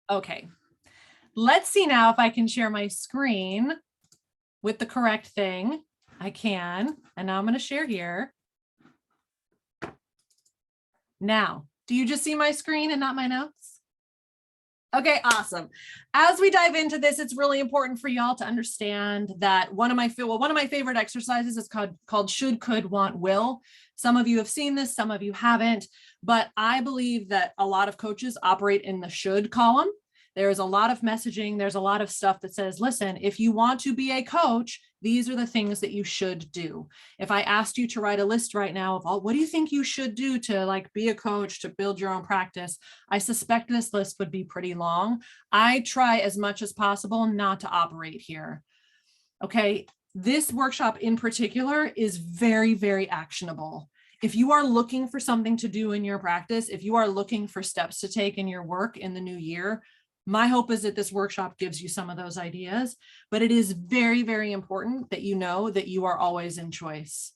Okay, let's see now if I can share my screen with the correct thing. I can, and now I'm going to share here. Now, do you just see my screen and not my notes? Okay, awesome. As we dive into this, it's really important for y'all to understand that one of my favorite exercises is called should, could, want, will. Some of you have seen this, some of you haven't, but I believe that a lot of coaches operate in the should column. There's a lot of messaging. There's a lot of stuff that says, listen, if you want to be a coach, these are the things that you should do. If I asked you to write a list right now of all, what do you think you should do to like be a coach, to build your own practice? I suspect this list would be pretty long. I try as much as possible not to operate here. Okay. This workshop in particular is very, very actionable. If you are looking for something to do in your practice, if you are looking for steps to take in your work in the new year, my hope is that this workshop gives you some of those ideas, but it is very, very important that you know that you are always in choice.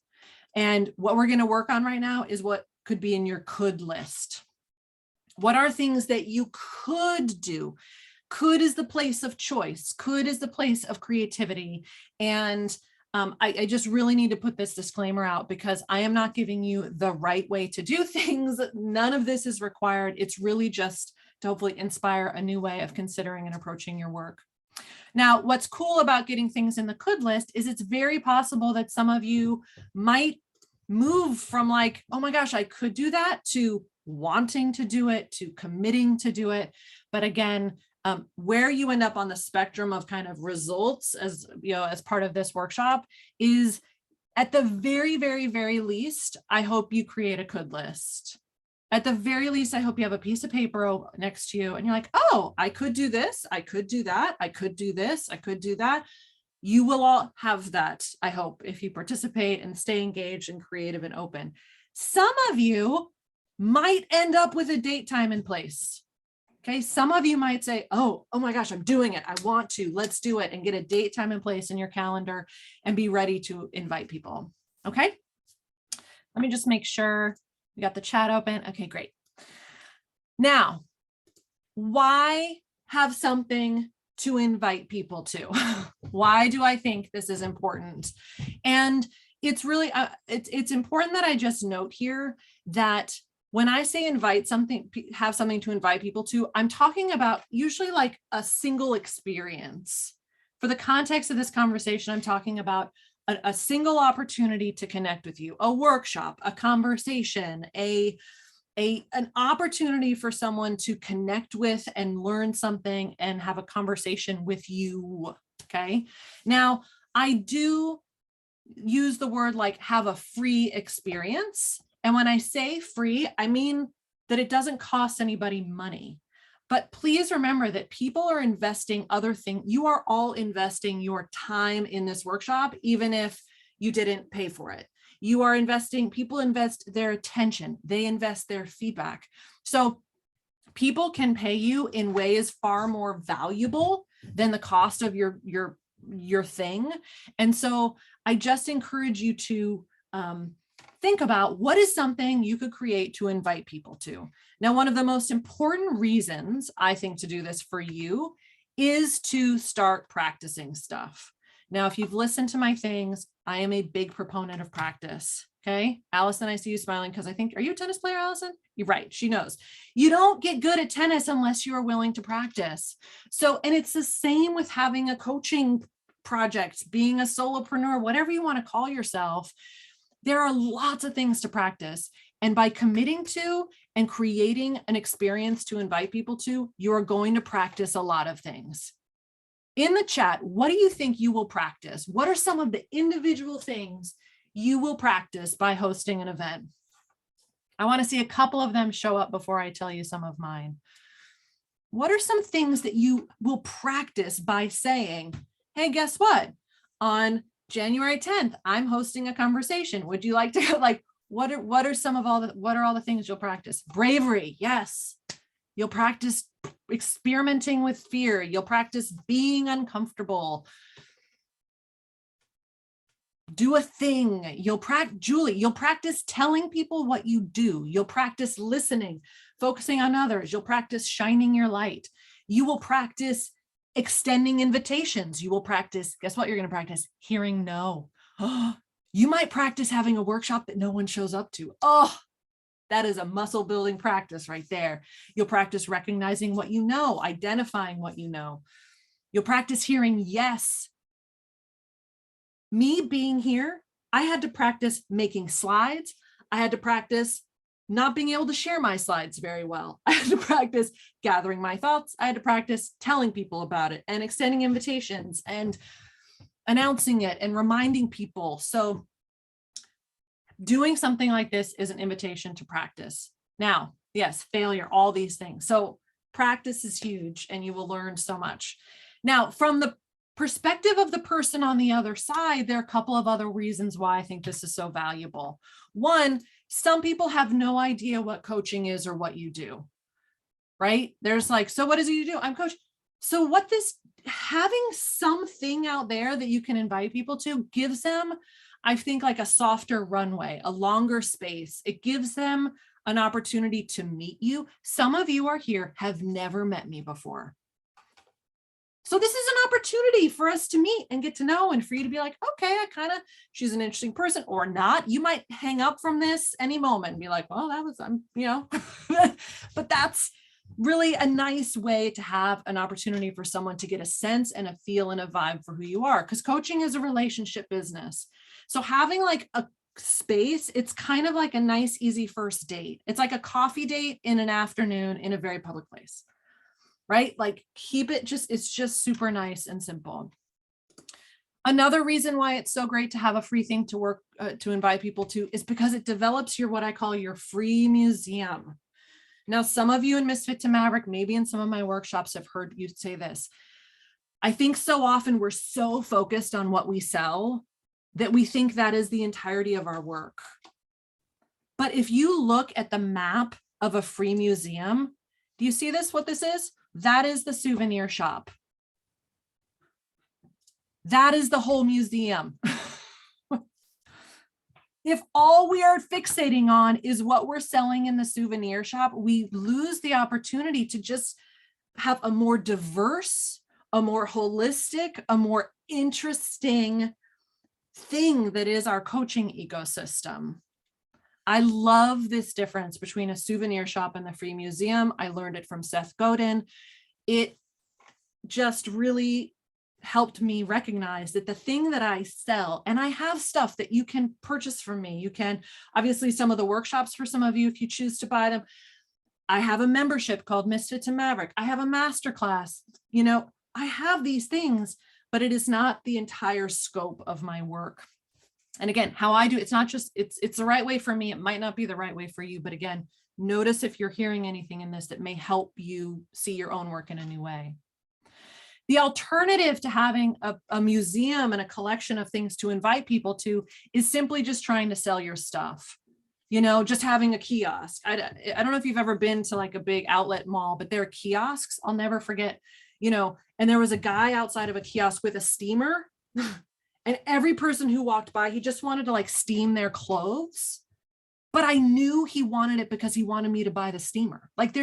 And what we're going to work on right now is what could be in your could list. What are things that you could do? Could is the place of choice. Could is the place of creativity. And I just really need to put this disclaimer out because I am not giving you the right way to do things. None of this is required. It's really just to hopefully inspire a new way of considering and approaching your work. Now, what's cool about getting things in the could list is it's very possible that some of you might move from like, oh my gosh, I could do that, to wanting to do it, to committing to do it. But again, where you end up on the spectrum of kind of results as part of this workshop is at the very, very, very least, I hope you create a could list. At the very least, I hope you have a piece of paper next to you and you're like, oh, I could do this. I could do that. I could do this. I could do that. You will all have that, I hope, if you participate and stay engaged and creative and open. Some of you might end up with a date, time, and place. Okay. Some of you might say, oh my gosh, I'm doing it. I want to, let's do it, and get a date, time, and place in your calendar and be ready to invite people. Okay. Let me just make sure we got the chat open. Okay, great. Now, why have something to invite people to? Why do I think this is important? And it's really, it's important that I just note here that when I say invite something, have something to invite people to, I'm talking about usually like a single experience. For the context of this conversation, I'm talking about a single opportunity to connect with you, a workshop, a conversation, an opportunity for someone to connect with and learn something and have a conversation with you. Okay. Now, I do use the word like have a free experience. And when I say free, I mean that it doesn't cost anybody money. But please remember that people are investing other things. You are all investing your time in this workshop, even if you didn't pay for it. You are investing, people invest their attention, they invest their feedback. So people can pay you in ways far more valuable than the cost of your thing. And so I just encourage you to think about what is something you could create to invite people to. Now, one of the most important reasons I think to do this for you is to start practicing stuff. Now, if you've listened to my things, I am a big proponent of practice. Okay. Allison, I see you smiling because I think, are you a tennis player, Allison? You're right. She knows. You don't get good at tennis unless you are willing to practice. So, and it's the same with having a coaching project, being a solopreneur, whatever you want to call yourself. There are lots of things to practice. And by committing to and creating an experience to invite people to, you're going to practice a lot of things. In the chat, what do you think you will practice? What are some of the individual things you will practice by hosting an event? I want to see a couple of them show up before I tell you some of mine. What are some things that you will practice by saying, hey, guess what? On January 10th, I'm hosting a conversation. Would you like to go? Like, what are all the things you'll practice? Bravery. Yes. You'll practice experimenting with fear. You'll practice being uncomfortable. Do a thing. You'll practice telling people what you do. You'll practice listening, focusing on others. You'll practice shining your light. You will practice extending invitations. You will practice, guess what you're going to practice? Hearing no. You might practice having a workshop that no one shows up to. Oh, that is a muscle building practice right there. You'll practice recognizing what you know, identifying what you know. You'll practice hearing yes. Me being here, I had to practice making slides. I had to practice not being able to share my slides very well. I had to practice gathering my thoughts. I had to practice telling people about it and extending invitations and announcing it and reminding people. So doing something like this is an invitation to practice. Now, yes, failure, all these things. So practice is huge and you will learn so much. Now, from the perspective of the person on the other side, there are a couple of other reasons why I think this is so valuable. One, some people have no idea what coaching is or what you do, right? There's like, so what is it you do? I'm coach. So what this, having something out there that you can invite people to gives them, I think, like a softer runway, a longer space. It gives them an opportunity to meet you. Some of you are here, have never met me before. So this is an opportunity for us to meet and get to know, and for you to be like, okay, she's an interesting person or not. You might hang up from this any moment and be like, well, but that's really a nice way to have an opportunity for someone to get a sense and a feel and a vibe for who you are, because coaching is a relationship business. So having like a space, it's kind of like a nice, easy first date. It's like a coffee date in an afternoon in a very public place. Right? Like it's just super nice and simple. Another reason why it's so great to have a free thing to work, to invite people to, is because it develops what I call your free museum. Now, some of you in Misfit to Maverick, maybe in some of my workshops, have heard you say this. I think so often we're so focused on what we sell that we think that is the entirety of our work. But if you look at the map of a free museum, do you see this, what this is? That is the souvenir shop. That is the whole museum. If all we are fixating on is what we're selling in the souvenir shop, we lose the opportunity to just have a more diverse, a more holistic, a more interesting thing that is our coaching ecosystem. I love this difference between a souvenir shop and the free museum. I learned it from Seth Godin. It just really helped me recognize that the thing that I sell, and I have stuff that you can purchase from me. You can, obviously, some of the workshops for some of you, if you choose to buy them. I have a membership called Misfit to Maverick. I have a masterclass. I have these things, but it is not the entire scope of my work. And again, how I do it's not just, it's the right way for me. It might not be the right way for you, but again, notice if you're hearing anything in this that may help you see your own work in a new way. The alternative to having a museum and a collection of things to invite people to is simply just trying to sell your stuff. Just having a kiosk. I don't know if you've ever been to like a big outlet mall, but there are kiosks. I'll never forget, and there was a guy outside of a kiosk with a steamer. And every person who walked by, he just wanted to like steam their clothes. But I knew he wanted it because he wanted me to buy the steamer. Like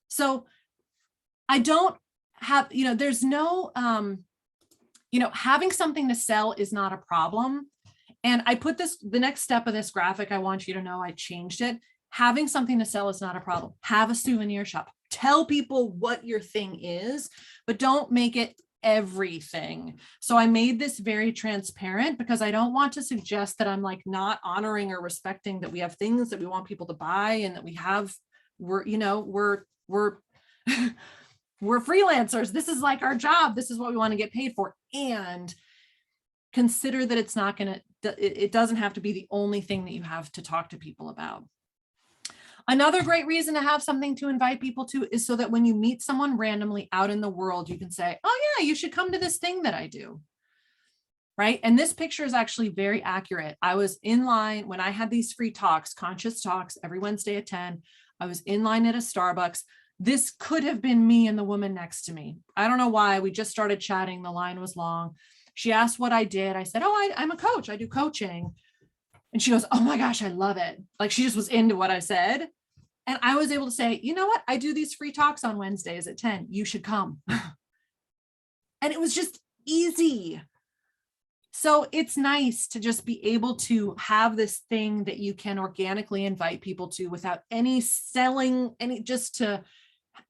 so I don't have, there's no, having something to sell is not a problem. And I put the next step of this graphic, I want you to know I changed it. Having something to sell is not a problem. Have a souvenir shop. Tell people what your thing is, but don't make it everything. So I made this very transparent because I don't want to suggest that I'm like not honoring or respecting that we have things that we want people to buy and that we're freelancers. This is like our job. This is what we want to get paid for. And consider that it doesn't have to be the only thing that you have to talk to people about. Another great reason to have something to invite people to is so that when you meet someone randomly out in the world, you can say, oh yeah, you should come to this thing that I do. Right. And this picture is actually very accurate. I was in line when I had these free talks, conscious talks every Wednesday at 10. I was in line at a Starbucks. This could have been me and the woman next to me. I don't know why. We just started chatting. The line was long. She asked what I did. I said, oh, I'm a coach. I do coaching. And she goes, oh my gosh, I love it. Like she just was into what I said. And I was able to say, you know what? I do these free talks on Wednesdays at 10. You should come. And it was just easy. So it's nice to just be able to have this thing that you can organically invite people to without any selling, just to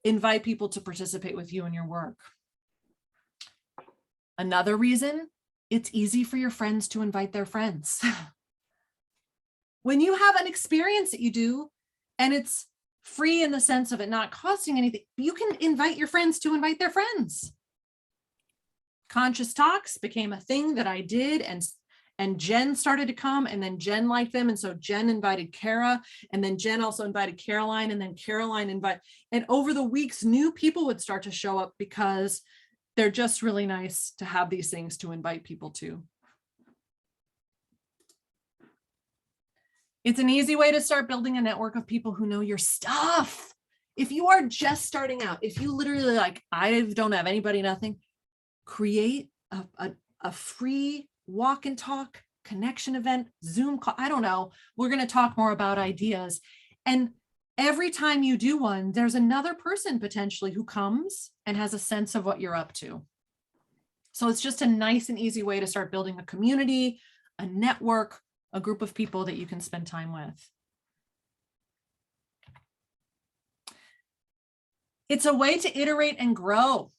invite people to participate with you in your work. Another reason, it's easy for your friends to invite their friends. When you have an experience that you do, and it's free in the sense of it not costing anything, you can invite your friends to invite their friends. Conscious talks became a thing that I did, and Jen started to come, and then Jen liked them. And so Jen invited Kara, and then Jen also invited Caroline, and then Caroline and over the weeks, new people would start to show up because they're just really nice to have these things to invite people to. It's an easy way to start building a network of people who know your stuff. If you are just starting out, if you literally like, I don't have anybody, nothing, create a free walk and talk connection event, Zoom call. I don't know. We're going to talk more about ideas. And every time you do one, there's another person potentially who comes and has a sense of what you're up to. So it's just a nice and easy way to start building a community, a network, a group of people that you can spend time with. It's a way to iterate and grow.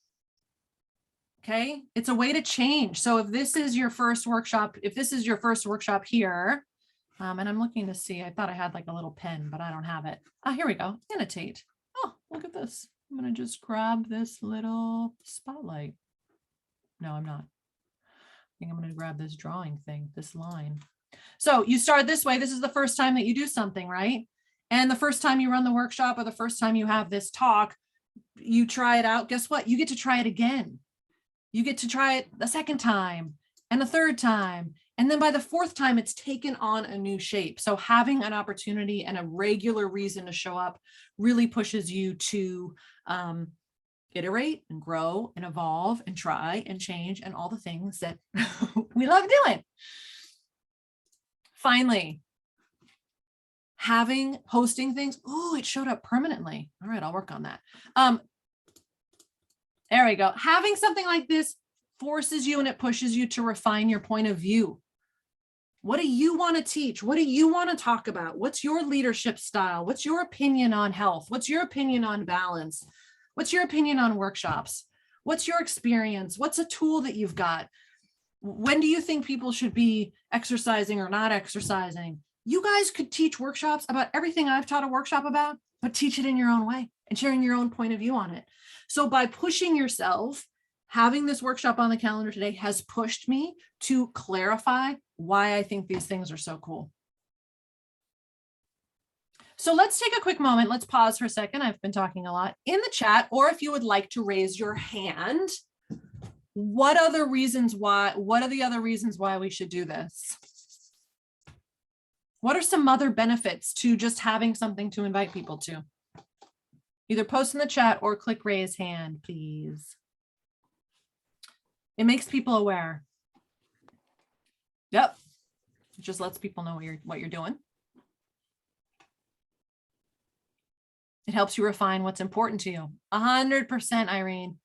Okay, it's a way to change. So if this is your first workshop, here, and I'm looking to see, I thought I had like a little pen, but I don't have it. Oh, here we go, annotate. Oh, look at this. I'm gonna just grab this little spotlight. No, I'm not. I think I'm gonna grab this drawing thing, this line. So you start this way. This is the first time that you do something, right? And the first time you run the workshop, or the first time you have this talk, you try it out. Guess what? You get to try it again. You get to try it the second time and the third time. And then by the fourth time, it's taken on a new shape. So having an opportunity and a regular reason to show up really pushes you to iterate and grow and evolve and try and change and all the things that we love doing. Finally, hosting things. Oh, it showed up permanently. All right, I'll work on that. There we go. Having something like this forces you and it pushes you to refine your point of view. What do you want to teach? What do you want to talk about? What's your leadership style? What's your opinion on health? What's your opinion on balance? What's your opinion on workshops? What's your experience? What's a tool that you've got? When do you think people should be exercising or not exercising? You guys could teach workshops about everything I've taught a workshop about, but teach it in your own way and sharing your own point of view on it. So by pushing yourself, having this workshop on the calendar today has pushed me to clarify why I think these things are so cool. So let's take a quick moment. Let's pause for a second. I've been talking a lot in the chat, or if you would like to raise your hand, what are the other reasons why we should do this? What are some other benefits to just having something to invite people to? Either post in the chat or click raise hand, please. It makes people aware. Yep. It just lets people know what you're doing. It helps you refine what's important to you. 100%, Irene.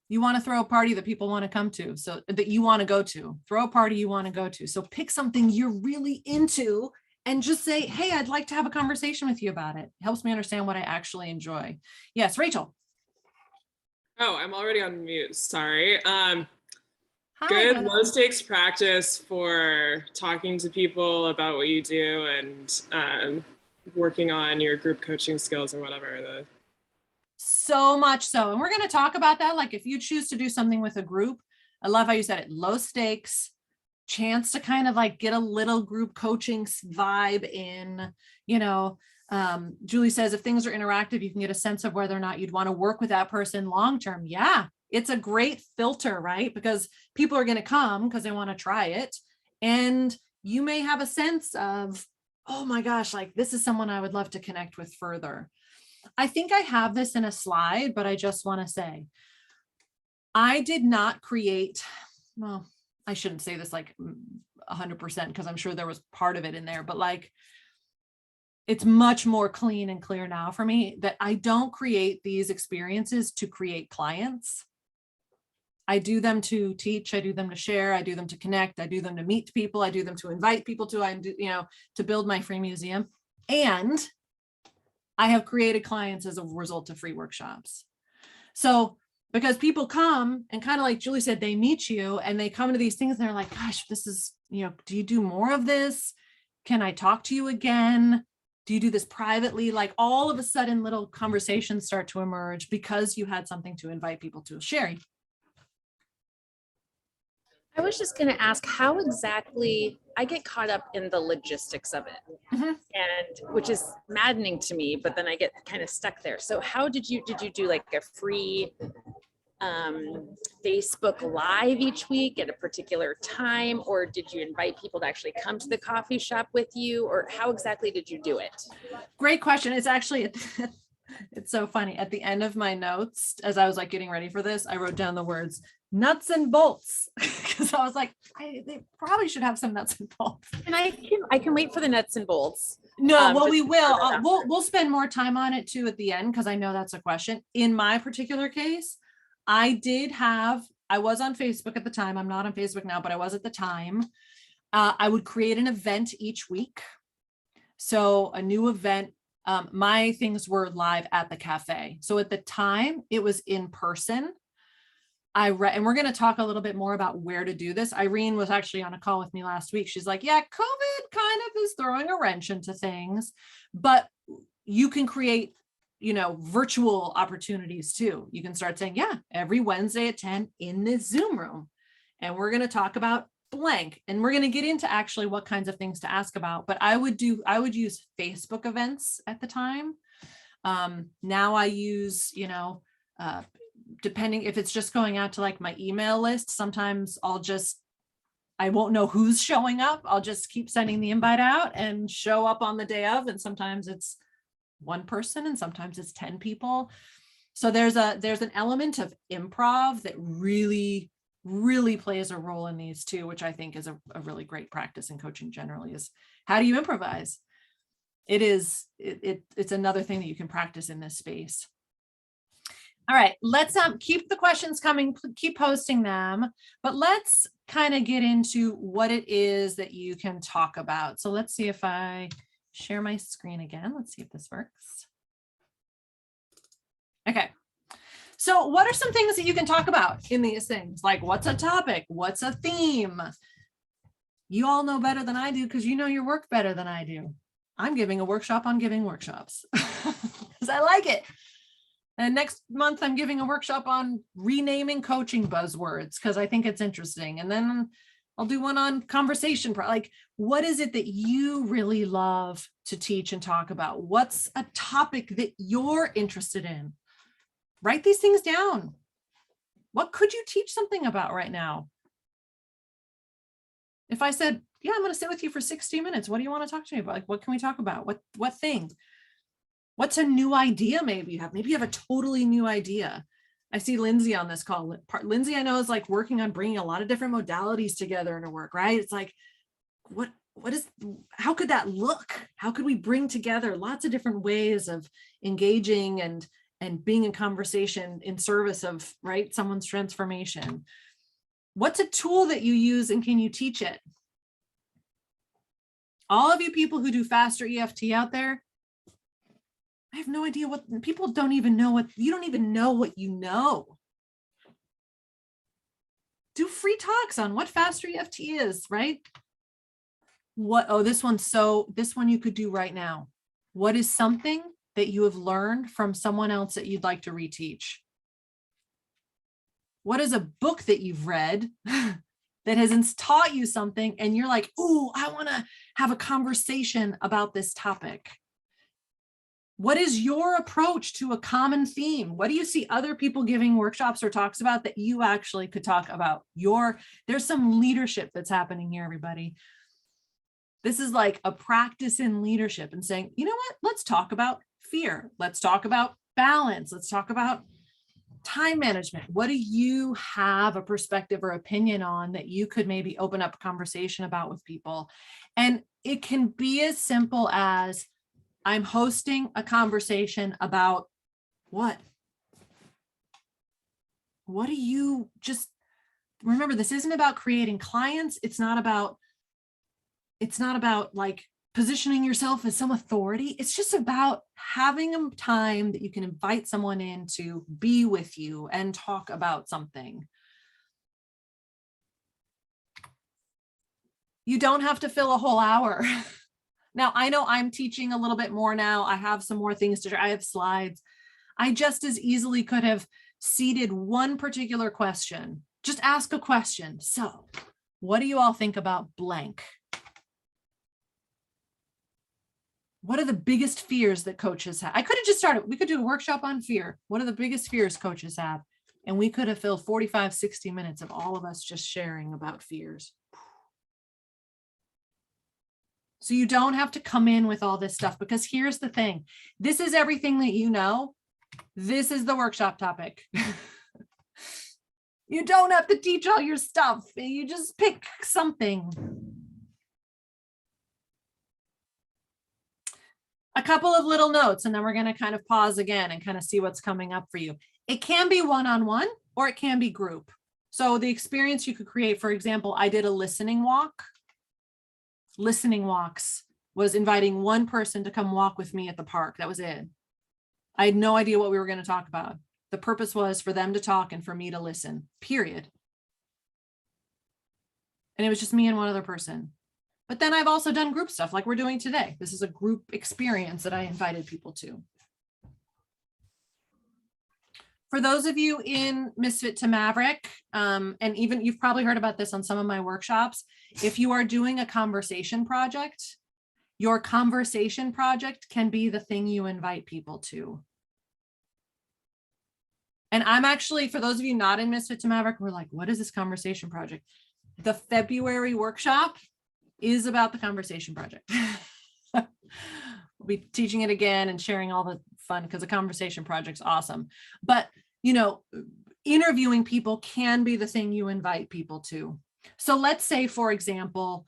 You want to throw a party that people want to come to, so that you want to go to. Throw a party you want to go to. So pick something you're really into and just say, hey, I'd like to have a conversation with you about it. It helps me understand what I actually enjoy. Yes, Rachel. Oh, I'm already on mute. Sorry. Hi, good low stakes practice for talking to people about what you do and working on your group coaching skills or whatever. So much so. And we're going to talk about that. Like if you choose to do something with a group, I love how you said it, low stakes, chance to kind of like get a little group coaching vibe in, Julie says, if things are interactive, you can get a sense of whether or not you'd want to work with that person long-term. Yeah, it's a great filter, right? Because people are going to come because they want to try it. And you may have a sense of, oh my gosh, like this is someone I would love to connect with further. I think I have this in a slide, but I just want to say, I did not create, well, I shouldn't say this like 100% because I'm sure there was part of it in there, but like it's much more clean and clear now for me that I don't create these experiences to create clients. I do them to teach, I do them to share, I do them to connect, I do them to meet people, I do them to invite people to, to build my free museum. And I have created clients as a result of free workshops. So because people come and kind of like Julie said, they meet you and they come to these things and they're like, gosh, this is, do you do more of this? Can I talk to you again? Do you do this privately? Like all of a sudden little conversations start to emerge because you had something to invite people to. Sherry. I was just going to ask how exactly I get caught up in the logistics of it, and which is maddening to me, but then I get kind of stuck there. So how did you do like a free Facebook Live each week at a particular time, or did you invite people to actually come to the coffee shop with you, or how exactly did you do it? Great question. It's actually, it's so funny. At the end of my notes, as I was like getting ready for this, I wrote down the words nuts and bolts because I was like, they probably should have some nuts and bolts. And I can wait for the nuts and bolts. No, well, we will. We'll spend more time on it too at the end because I know that's a question. In my particular case, I was on Facebook at the time. I'm not on Facebook now, but I was at the time. I would create an event each week. So a new event. My things were live at the cafe. So at the time it was in person. And we're going to talk a little bit more about where to do this. Irene was actually on a call with me last week. She's like, yeah, COVID kind of is throwing a wrench into things, but you can create, virtual opportunities too. You can start saying, yeah, every Wednesday at 10 in this Zoom room. And we're going to talk about blank. And we're going to get into actually what kinds of things to ask about, but I would use Facebook events at the time. Now I use, depending if it's just going out to like my email list, sometimes I won't know who's showing up. I'll just keep sending the invite out and show up on the day of. And sometimes it's one person and sometimes it's 10 people. So there's an element of improv that really plays a role in these too, which I think is a really great practice in coaching generally is how do you improvise? It's another thing that you can practice in this space. All right, let's keep the questions coming, keep posting them, but let's kind of get into what it is that you can talk about. So let's see if I share my screen again. Let's see if this works. Okay. So what are some things that you can talk about in these things? Like what's a topic? What's a theme? You all know better than I do because you know your work better than I do. I'm giving a workshop on giving workshops because I like it. And next month, I'm giving a workshop on renaming coaching buzzwords because I think it's interesting. And then I'll do one on conversation. Like, what is it that you really love to teach and talk about? What's a topic that you're interested in? Write these things down. What could you teach something about right now? If I said, yeah, I'm going to sit with you for 60 minutes. What do you want to talk to me about? Like, what can we talk about? What thing? What's a new idea maybe you have? Maybe you have a totally new idea. I see Lindsay on this call. Lindsay, I know, is like working on bringing a lot of different modalities together in her work, right? It's like, how could that look? How could we bring together lots of different ways of engaging and being in conversation in service of, right, someone's transformation? What's a tool that you use and can you teach it? All of you people who do faster EFT out there, I have no idea what people don't even know you don't even know what you know. Do free talks on what faster EFT is, right? This one you could do right now. What is something that you have learned from someone else that you'd like to reteach? What is a book that you've read that has taught you something and you're like, ooh, I want to have a conversation about this topic? What is your approach to a common theme? What do you see other people giving workshops or talks about that you actually could talk about? There's some leadership that's happening here, everybody. This is like a practice in leadership and saying, you know what? Let's talk about fear. Let's talk about balance. Let's talk about time management. What do you have a perspective or opinion on that you could maybe open up a conversation about with people? And it can be as simple as, I'm hosting a conversation about what? What do you just remember? This isn't about creating clients. It's not about like positioning yourself as some authority. It's just about having a time that you can invite someone in to be with you and talk about something. You don't have to fill a whole hour. Now, I know I'm teaching a little bit more now. I have some more things to share. I have slides. I just as easily could have seeded one particular question. Just ask a question. So, what do you all think about blank? What are the biggest fears that coaches have? I could have just started, we could do a workshop on fear. What are the biggest fears coaches have? And we could have filled 45, 60 minutes of all of us just sharing about fears. So you don't have to come in with all this stuff, because here's the thing. This is everything that you know. This is the workshop topic. You don't have to teach all your stuff. You just pick something. A couple of little notes, and then we're going to kind of pause again and kind of see what's coming up for you. It can be one-on-one or it can be group. So the experience you could create, for example, I did a listening walk. Listening walks was inviting one person to come walk with me at the park. That was it. I had no idea what we were going to talk about. The purpose was for them to talk and for me to listen, period. And it was just me and one other person. But then I've also done group stuff like we're doing today. This is a group experience that I invited people to. For those of you in Misfit to Maverick, and even you've probably heard about this on some of my workshops, if you are doing a conversation project, your conversation project can be the thing you invite people to. And I'm actually, for those of you not in Misfit to Maverick, we're like, what is this conversation project? The February workshop is about the conversation project. We'll be teaching it again and sharing all the fun because the conversation project's awesome. But, you know, interviewing people can be the thing you invite people to. So let's say, for example,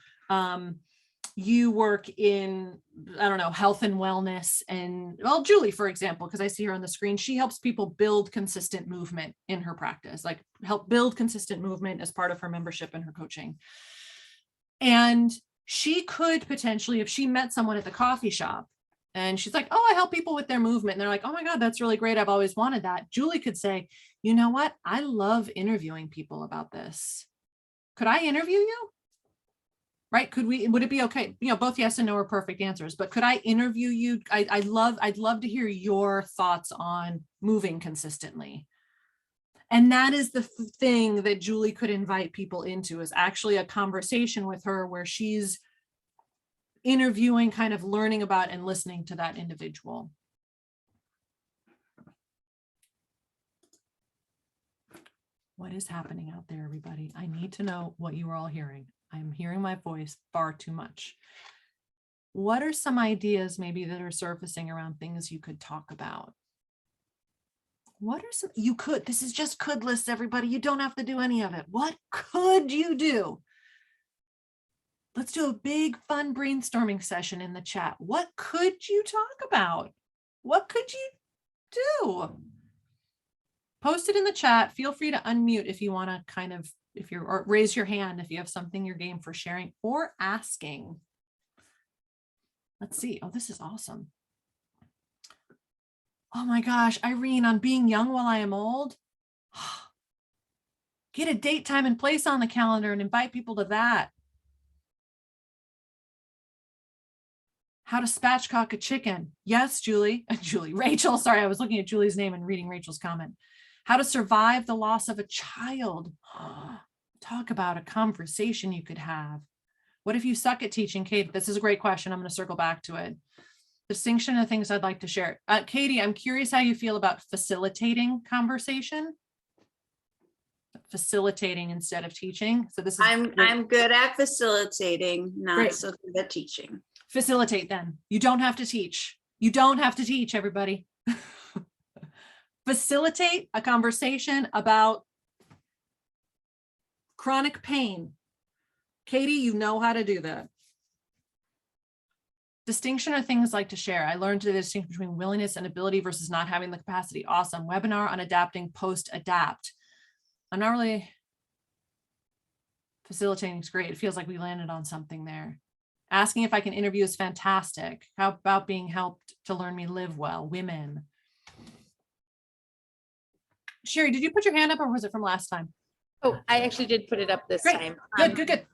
you work in, I don't know, health and wellness, and well, Julie, for example, because I see her on the screen, she helps people build consistent movement in her practice, like help build consistent movement as part of her membership and her coaching. And she could potentially, if she met someone at the coffee shop and she's like, oh, I help people with their movement. And they're like, oh my God, that's really great. I've always wanted that. Julie could say, you know what? I love interviewing people about this. Could I interview you? Right? Would it be okay? You know, both yes and no are perfect answers, but could I interview you? I'd love to hear your thoughts on moving consistently. And that is the thing that Julie could invite people into, is actually a conversation with her where she's interviewing, kind of learning about and listening to that individual. What is happening out there, everybody? I need to know what you are all hearing. I'm hearing my voice far too much. What are some ideas maybe that are surfacing around things you could talk about? What are some, you could, this is just could lists, everybody. You don't have to do any of it. What could you do? Let's do a big fun brainstorming session in the chat. What could you talk about? What could you do? Post it in the chat. Feel free to unmute if you want to kind of, or raise your hand if you have something you're game for sharing or asking. Let's see. Oh, this is awesome. Oh my gosh, Irene, on being young while I am old. Get a date, time, and place on the calendar and invite people to that. How to spatchcock a chicken. Yes, Julie. Rachel, sorry, I was looking at Julie's name and reading Rachel's comment. How to survive the loss of a child. Talk about a conversation you could have. What if you suck at teaching, Kate? This is a great question. I'm going to circle back to it. Distinction of things I'd like to share. Katie, I'm curious how you feel about facilitating conversation. Facilitating instead of teaching. So this is I'm good at facilitating, not great. so good at teaching. Facilitate then. You don't have to teach. You don't have to teach, everybody. Facilitate a conversation about chronic pain. Katie, you know how to do that. Distinction are things like to share. I learned the distinction between willingness and ability versus not having the capacity. Awesome. Webinar on adapting post-adapt. I'm not really facilitating. It's great. It feels like we landed on something there. Asking if I can interview is fantastic. How about being helped to learn me live well? Women. Sherry, did you put your hand up or was it from last time? Oh, I actually did put it up this Great. time. Good.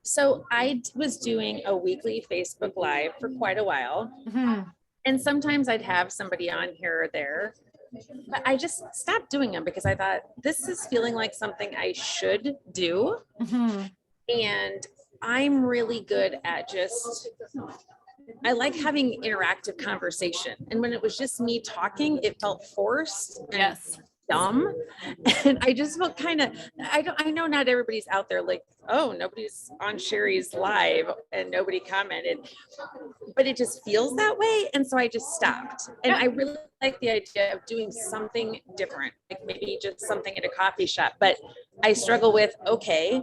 So I was doing a weekly Facebook Live for quite a while. Mm-hmm. And sometimes I'd have somebody on here or there, but I just stopped doing them because I thought this is feeling like something I should do. Mm-hmm. And I'm really good at I like having interactive conversation. And when it was just me talking, it felt forced. And Yes. dumb. And I just felt I know not everybody's out there like, oh, nobody's on Sherry's live and nobody commented, but it just feels that way. And so I just stopped. And I really like the idea of doing something different, like maybe just something at a coffee shop. But I struggle with, okay,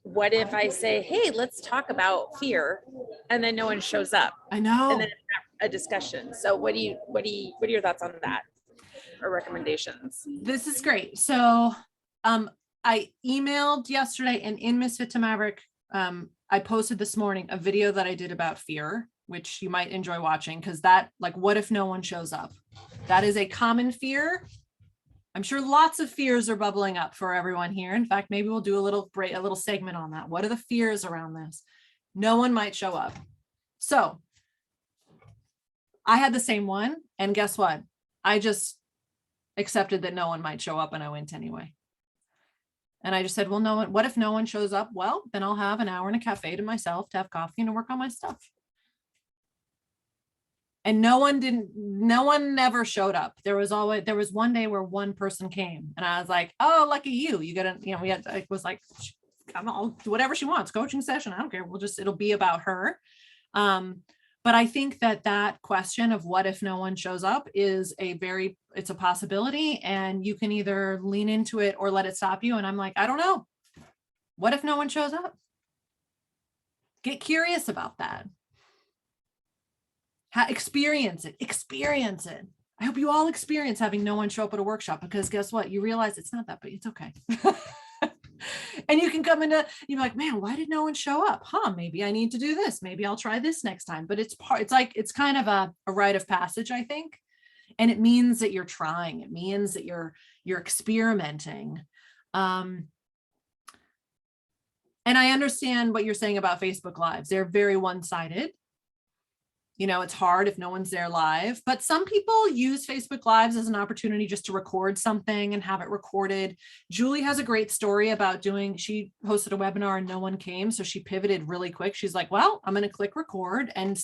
what if I say, hey, let's talk about fear, and then no one shows up? I know. And then it's not a discussion. So what are your thoughts on that? Or recommendations? This is great. So I emailed yesterday and in Misfit to Maverick, I posted this morning a video that I did about fear, which you might enjoy watching because that, like, what if no one shows up? That is a common fear. I'm sure lots of fears are bubbling up for everyone here. In fact, maybe we'll do a little segment on that. What are the fears around this? No one might show up. So I had the same one. And guess what? I just accepted that no one might show up and I went anyway. And I just said, well, what if no one shows up? Well, then I'll have an hour in a cafe to myself to have coffee and to work on my stuff. And no one never showed up. There was one day where one person came and I was like, oh, lucky you. You gotta, it was like, I'll do whatever she wants, coaching session. I don't care. It'll be about her. But I think that question of what if no one shows up is it's a possibility, and you can either lean into it or let it stop you. And I'm like, I don't know. What if no one shows up? Get curious about that. Experience it. I hope you all experience having no one show up at a workshop, because guess what? You realize it's not that big. It's okay. And you can come into, you're like, man, why did no one show up? Maybe I need to do this. Maybe I'll try this next time. But it's kind of a rite of passage, I think. And it means that you're trying. It means that you're experimenting. And I understand what you're saying about Facebook Lives. They're very one-sided. It's hard if no one's there live, but some people use Facebook Lives as an opportunity just to record something and have it recorded. Julie has a great story about she hosted a webinar and no one came. So she pivoted really quick. She's like, well, I'm going to click record and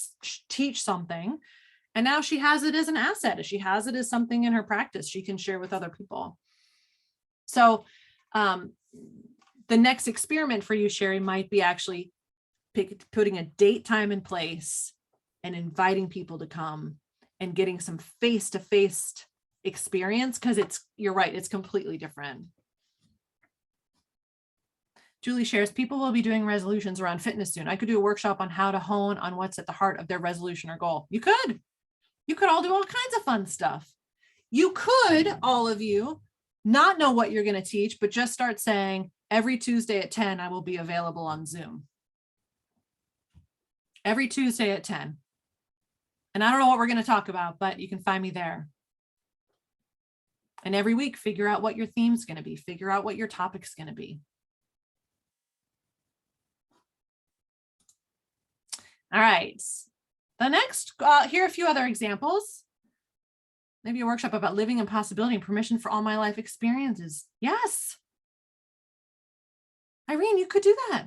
teach something. And now she has it as an asset. She has it as something in her practice she can share with other people. So the next experiment for you, Sherry, might be actually putting a date, time, and place and inviting people to come and getting some face-to-face experience, because you're right, it's completely different. Julie shares, people will be doing resolutions around fitness soon. I could do a workshop on how to hone on what's at the heart of their resolution or goal. You could all do all kinds of fun stuff. You could, all of you, not know what you're going to teach, but just start saying, every Tuesday at 10, I will be available on Zoom. Every Tuesday at 10. And I don't know what we're going to talk about, but you can find me there. And every week, figure out what your theme's going to be. Figure out what your topic's going to be. All right. The next, here are a few other examples. Maybe a workshop about living in possibility and permission for all my life experiences. Yes. Irene, you could do that.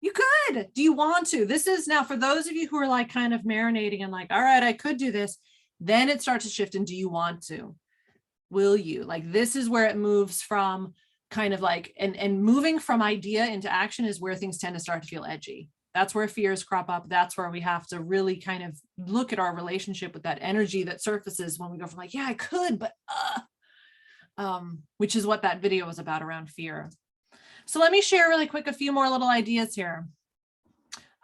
You could. Do you want to? This is now for those of you who are like kind of marinating and like, all right, I could do this. Then it starts to shift. And do you want to? Will you? Like, this is where it moves from kind of like, and moving from idea into action is where things tend to start to feel edgy. That's where fears crop up. That's where we have to really kind of look at our relationship with that energy that surfaces when we go from like, yeah, I could, but which is what that video was about around fear. So let me share really quick a few more little ideas here.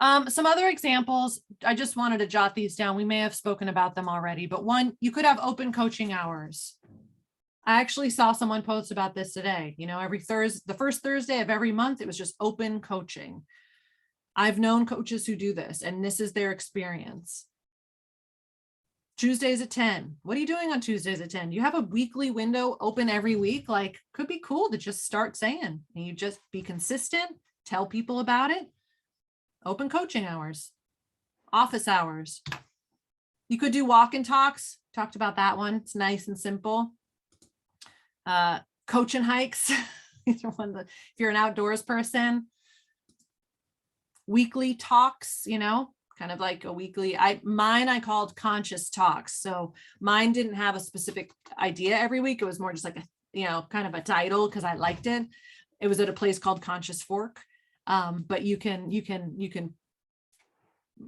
Some other examples, I just wanted to jot these down. We may have spoken about them already, but one, you could have open coaching hours. I actually saw someone post about this today. You know, every Thursday, the first Thursday of every month, it was just open coaching. I've known coaches who do this, and this is their experience. Tuesdays at 10. What are you doing on Tuesdays at 10? You have a weekly window open every week. Like, could be cool to just start saying, and you just be consistent, tell people about it. Open coaching hours, office hours. You could do walk and talks. Talked about that one. It's nice and simple. Coach and hikes. These are one that, if you're an outdoors person. Weekly talks, you know, kind of like a weekly, mine I called conscious talks. So mine didn't have a specific idea every week. It was more just like a, you know, kind of a title because I liked it. It was at a place called Conscious Fork. But you can, you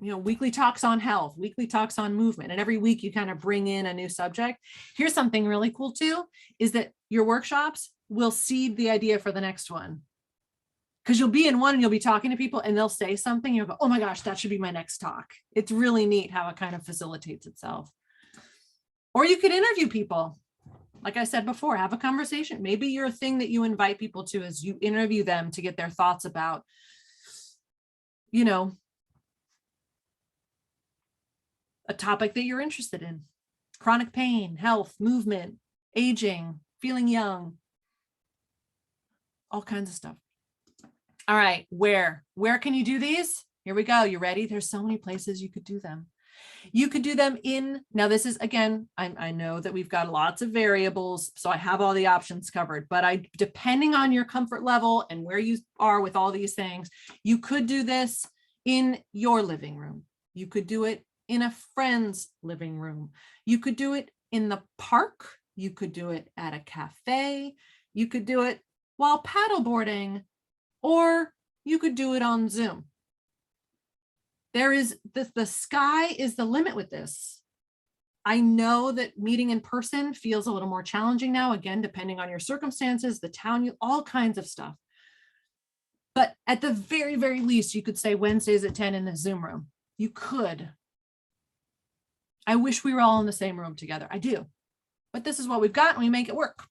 know, weekly talks on health, weekly talks on movement, and every week you kind of bring in a new subject. Here's something really cool too, is that your workshops will seed the idea for the next one. Because you'll be in one and you'll be talking to people and they'll say something, you'll go, oh my gosh, that should be my next talk. It's really neat how it kind of facilitates itself. Or you could interview people. Like I said before, have a conversation. Maybe your thing that you invite people to is you interview them to get their thoughts about, you know, a topic that you're interested in. Chronic pain, health, movement, aging, feeling young, all kinds of stuff. All right, where can you do these? Here we go. You ready? There's so many places you could do them. You could do them in, now this is, again, I know that we've got lots of variables, so I have all the options covered, but depending on your comfort level and where you are with all these things, you could do this in your living room. You could do it in a friend's living room. You could do it in the park. You could do it at a cafe. You could do it while paddleboarding, or you could do it on Zoom. There is the sky is the limit with this. I know that meeting in person feels a little more challenging now, again, depending on your circumstances, the town, all kinds of stuff. But at the very, very least, you could say Wednesdays at 10 in the Zoom room. You could. I wish we were all in the same room together. I do. But this is what we've got and we make it work.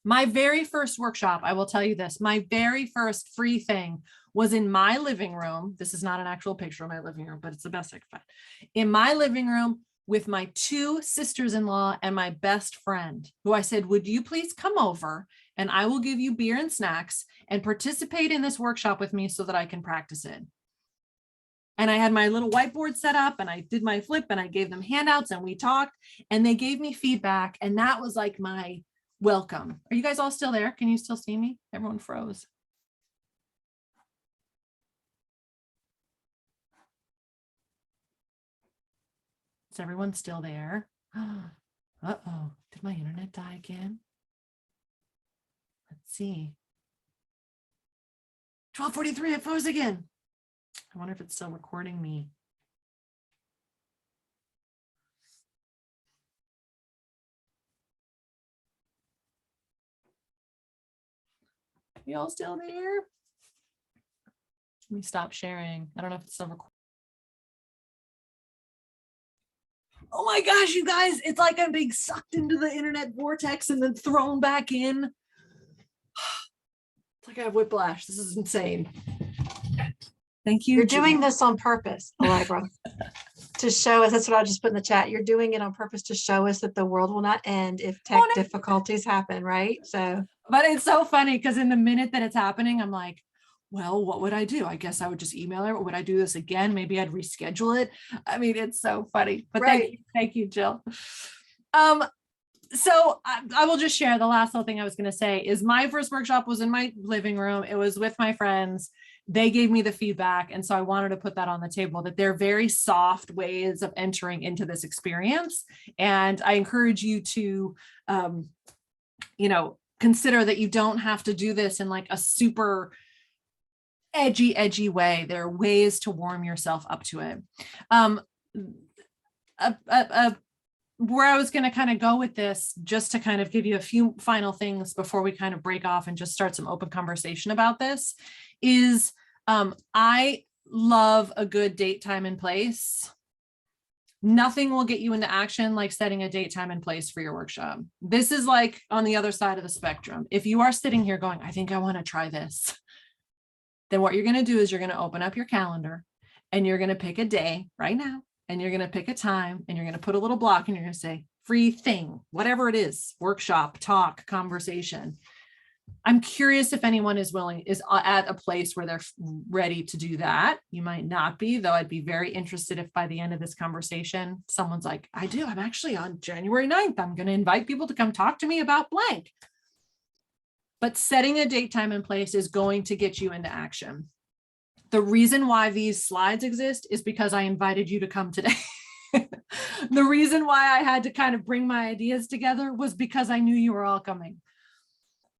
My very first workshop, I will tell you this, my very first free thing was in my living room. This is not an actual picture of my living room, but it's the best I could find. In my living room with my two sisters-in-law and my best friend, who I said, would you please come over and I will give you beer and snacks and participate in this workshop with me so that I can practice it. And I had my little whiteboard set up and I did my flip and I gave them handouts and we talked and they gave me feedback. And that was like my welcome. Are you guys all still there? Can you still see me? Everyone froze. Is everyone still there? Uh-oh, did my internet die again? Let's see. 12:43, it froze again. I wonder if it's still recording me. You all still there? Let me stop sharing. I don't know if it's still recording. Oh my gosh, you guys, it's like I'm being sucked into the internet vortex and then thrown back in. It's like I have whiplash. This is insane. Thank you. You're doing this on purpose, Allegra, to show us. That's what I just put in the chat. You're doing it on purpose to show us that the world will not end if tech difficulties happen, right? So, but it's so funny because in the minute that it's happening, I'm like, well, what would I do? I guess I would just email her. Would I do this again? Maybe I'd reschedule it. I mean, it's so funny, but right. Thank you, Jill. So I will just share the last little thing I was going to say is my first workshop was in my living room. It was with my friends. They gave me the feedback. And so I wanted to put that on the table, that they're very soft ways of entering into this experience. And I encourage you to, you know, consider that you don't have to do this in like a super edgy way. There are ways to warm yourself up to it. Where I was going to kind of go with this, just to kind of give you a few final things before we kind of break off and just start some open conversation about this, is I love a good date, time, and place. Nothing will get you into action like setting a date, time, and place for your workshop. This is like on the other side of the spectrum. If you are sitting here going, I think I want to try this, then what you're going to do is you're going to open up your calendar and you're going to pick a day right now, and you're going to pick a time, and you're going to put a little block, and you're going to say free thing, whatever it is, workshop, talk, conversation. I'm curious if anyone is at a place where they're ready to do that. You might not be, though. I'd be very interested if by the end of this conversation, someone's like, I'm actually on January 9th. I'm going to invite people to come talk to me about blank. But setting a date, time, and place is going to get you into action. The reason why these slides exist is because I invited you to come today. The reason why I had to kind of bring my ideas together was because I knew you were all coming.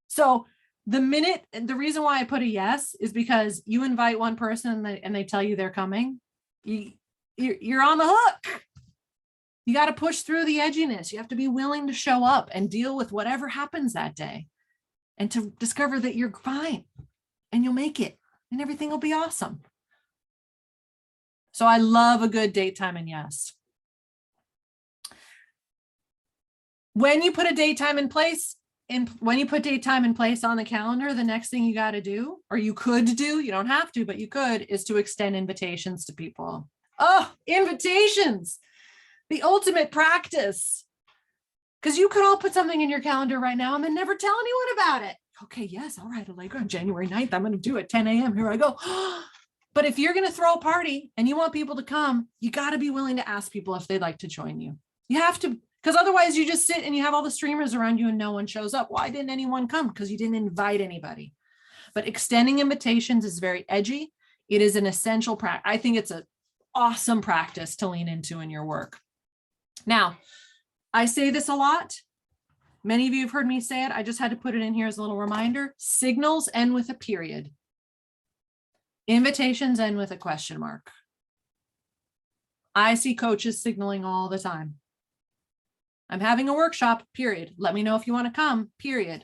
So the reason why I put a yes is because you invite one person and they tell you they're coming, you're on the hook. You got to push through the edginess. You have to be willing to show up and deal with whatever happens that day, and to discover that you're fine and you'll make it and everything will be awesome. So I love a good date, time, and yes. When you put a date, time, and place, when you put date, time, and place on the calendar, the next thing you got to do, or you could do, you don't have to, but you could, is to extend invitations to people. Oh, invitations, the ultimate practice. Because you could all put something in your calendar right now and then never tell anyone about it. Okay, yes, all right, Allegra, on January 9th, I'm going to do it 10 a.m. Here I go. But if you're going to throw a party and you want people to come, you got to be willing to ask people if they'd like to join you. You have to. Because otherwise you just sit and you have all the streamers around you and no one shows up. Why didn't anyone come? Because you didn't invite anybody. But extending invitations is very edgy. It is an essential practice. I think it's an awesome practice to lean into in your work. Now, I say this a lot. Many of you have heard me say it. I just had to put it in here as a little reminder. Signals end with a period. Invitations end with a question mark. I see coaches signaling all the time. I'm having a workshop, period. Let me know if you want to come, period.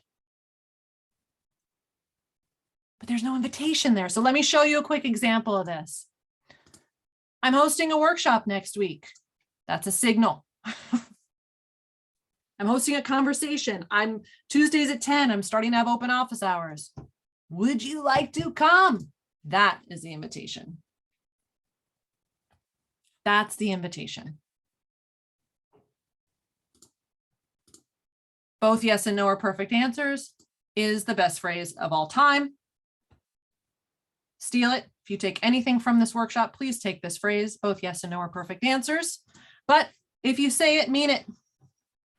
But there's no invitation there. So let me show you a quick example of this. I'm hosting a workshop next week. That's a signal. I'm hosting a conversation. I'm Tuesdays at 10. I'm starting to have open office hours. Would you like to come? That is the invitation. That's the invitation. Both yes and no are perfect answers is the best phrase of all time. Steal it. If you take anything from this workshop, please take this phrase. Both yes and no are perfect answers. But if you say it, mean it.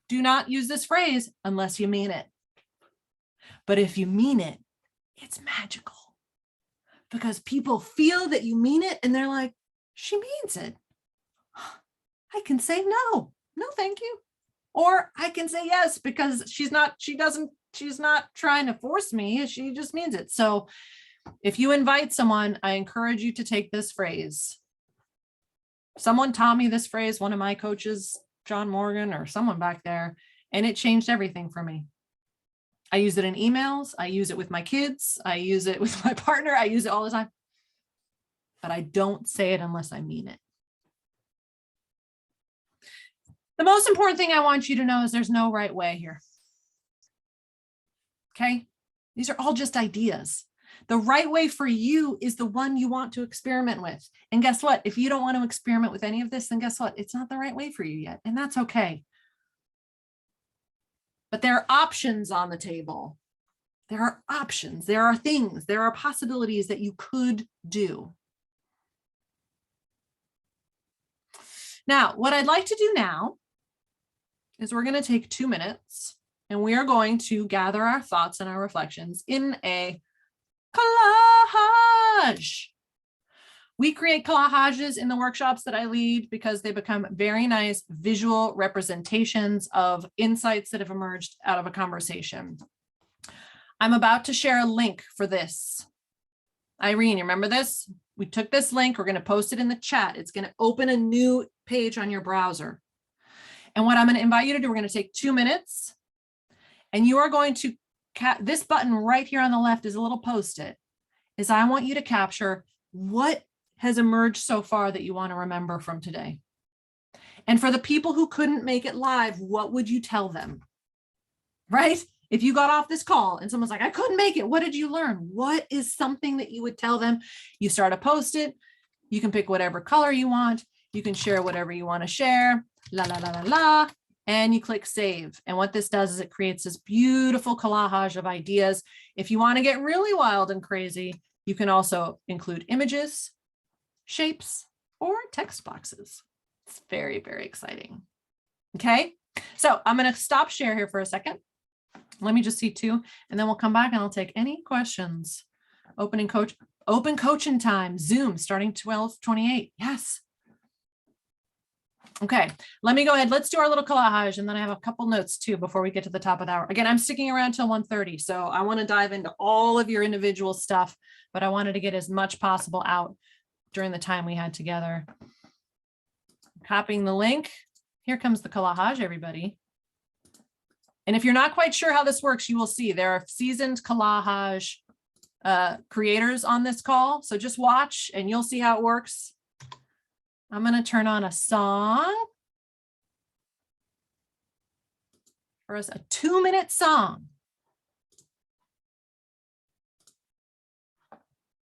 Do not use this phrase unless you mean it. But if you mean it, it's magical. Because people feel that you mean it and they're like, she means it. I can say no. No, thank you. Or I can say yes because she's not trying to force me. She just means it. So if you invite someone, I encourage you to take this phrase. Someone taught me this phrase, one of my coaches, John Morgan, or someone back there, and it changed everything for me. I use it in emails. I use it with my kids. I use it with my partner. I use it all the time. But I don't say it unless I mean it. The most important thing I want you to know is there's no right way here. Okay? These are all just ideas. The right way for you is the one you want to experiment with. And guess what? If you don't want to experiment with any of this, then guess what? It's not the right way for you yet. And that's okay. But there are options on the table. There are options. There are things. There are possibilities that you could do. Now, what I'd like to do now is we're going to take 2 minutes and we are going to gather our thoughts and our reflections in a collage. We create collages in the workshops that I lead because they become very nice visual representations of insights that have emerged out of a conversation. I'm about to share a link for this. Irene, you remember this? We took this link. We're going to post it in the chat. It's going to open a new page on your browser. And what I'm going to invite you to do, we're going to take 2 minutes and you are going to, this button right here on the left is a little post-it, is I want you to capture what has emerged so far that you want to remember from today? And for the people who couldn't make it live, what would you tell them? Right? If you got off this call and someone's like, I couldn't make it, what did you learn? What is something that you would tell them? You start a post-it. You can pick whatever color you want. You can share whatever you want to share. La, la, la, la, la. And you click save. And what this does is it creates this beautiful collage of ideas. If you want to get really wild and crazy, you can also include images, shapes, or text boxes. It's very, very exciting. Okay, so I'm going to stop share here for a second. Let me just see two, and then we'll come back and I'll take any questions. Open coaching time, Zoom starting 12:28. Yes. Okay, let me go ahead. Let's do our little collage, and then I have a couple notes too before we get to the top of the hour. Again, I'm sticking around till 1:30, so I want to dive into all of your individual stuff, but I wanted to get as much possible out during the time we had together. Copying the link. Here comes the collage, everybody. And if you're not quite sure how this works, you will see there are seasoned collage creators on this call. So just watch and you'll see how it works. I'm going to turn on a song for us, a 2-minute song.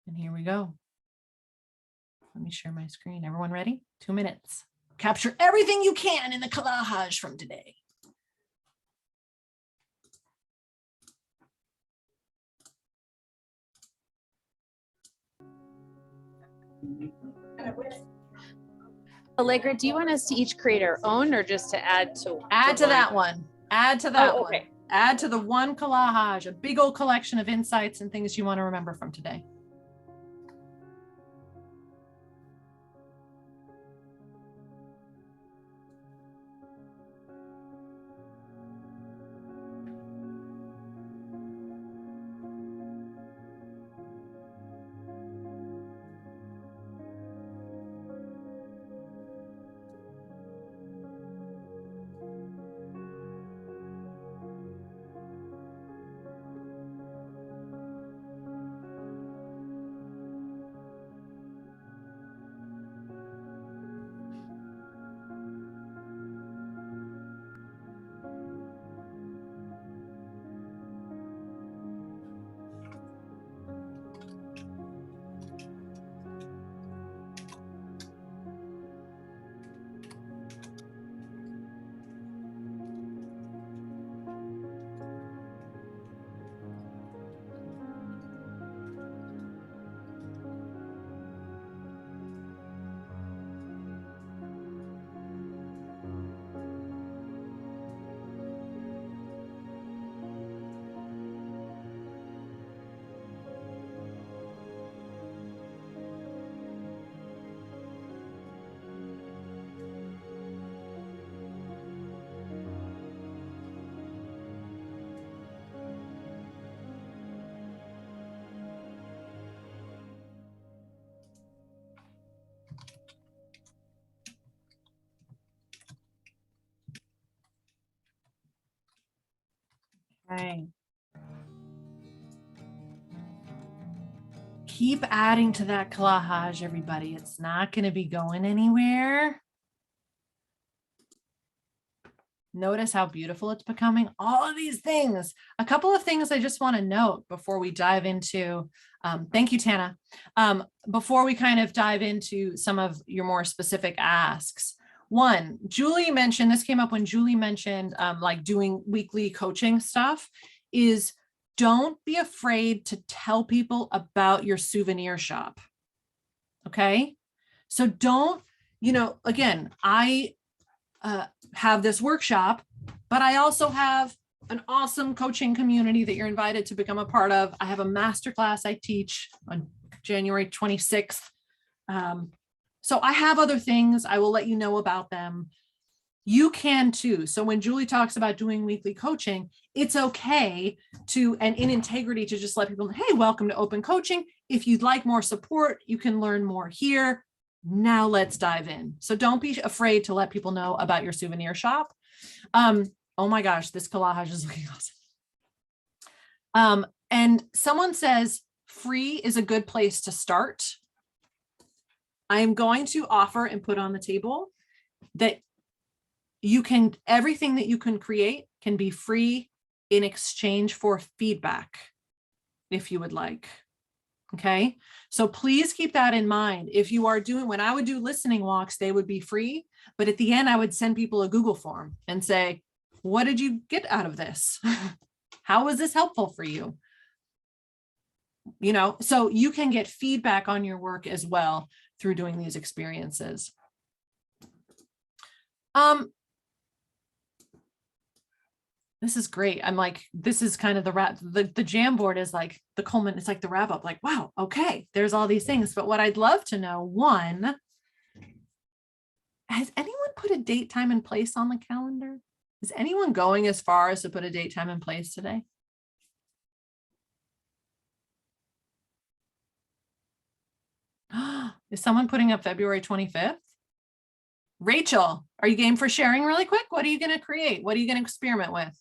And here we go. Let me share my screen. Everyone ready? 2 minutes. Capture everything you can in the collage from today. Allegra, do you want us to each create our own or just to add to? Add to that one. Add to that one. Okay. Add to the one collage, a big old collection of insights and things you want to remember from today. Okay. Keep adding to that collage, everybody. It's not going to be going anywhere. Notice how beautiful it's becoming. All of these things. A couple of things I just want to note before we dive into, thank you, Tana. Before we kind of dive into some of your more specific asks. One, Julie mentioned, this came up when Julie mentioned like doing weekly coaching stuff, is don't be afraid to tell people about your souvenir shop. Okay. So don't, again, I have this workshop, but I also have an awesome coaching community that you're invited to become a part of. I have a masterclass I teach on January 26th. So I have other things. I will let you know about them. You can too. So when Julie talks about doing weekly coaching, it's okay to, and in integrity, to just let people know, hey, welcome to Open Coaching. If you'd like more support, you can learn more here. Now let's dive in. So don't be afraid to let people know about your souvenir shop. Oh my gosh, this collage is looking awesome. And someone says free is a good place to start. I am going to offer and put on the table that everything that you can create can be free in exchange for feedback, if you would like. Okay. So please keep that in mind. If you are doing, when I would do listening walks, they would be free, but at the end, I would send people a Google form and say, what did you get out of this? How was this helpful for you? You know, so you can get feedback on your work as well through doing these experiences. This is great. I'm like, this is kind of the Jamboard is like the culminant. It's like the wrap up, like, wow, okay, there's all these things. But what I'd love to know, one, has anyone put a date, time, and place on the calendar? Is anyone going as far as to put a date, time, and place today? Is someone putting up February 25th? Rachel, are you game for sharing really quick? What are you going to create? What are you going to experiment with?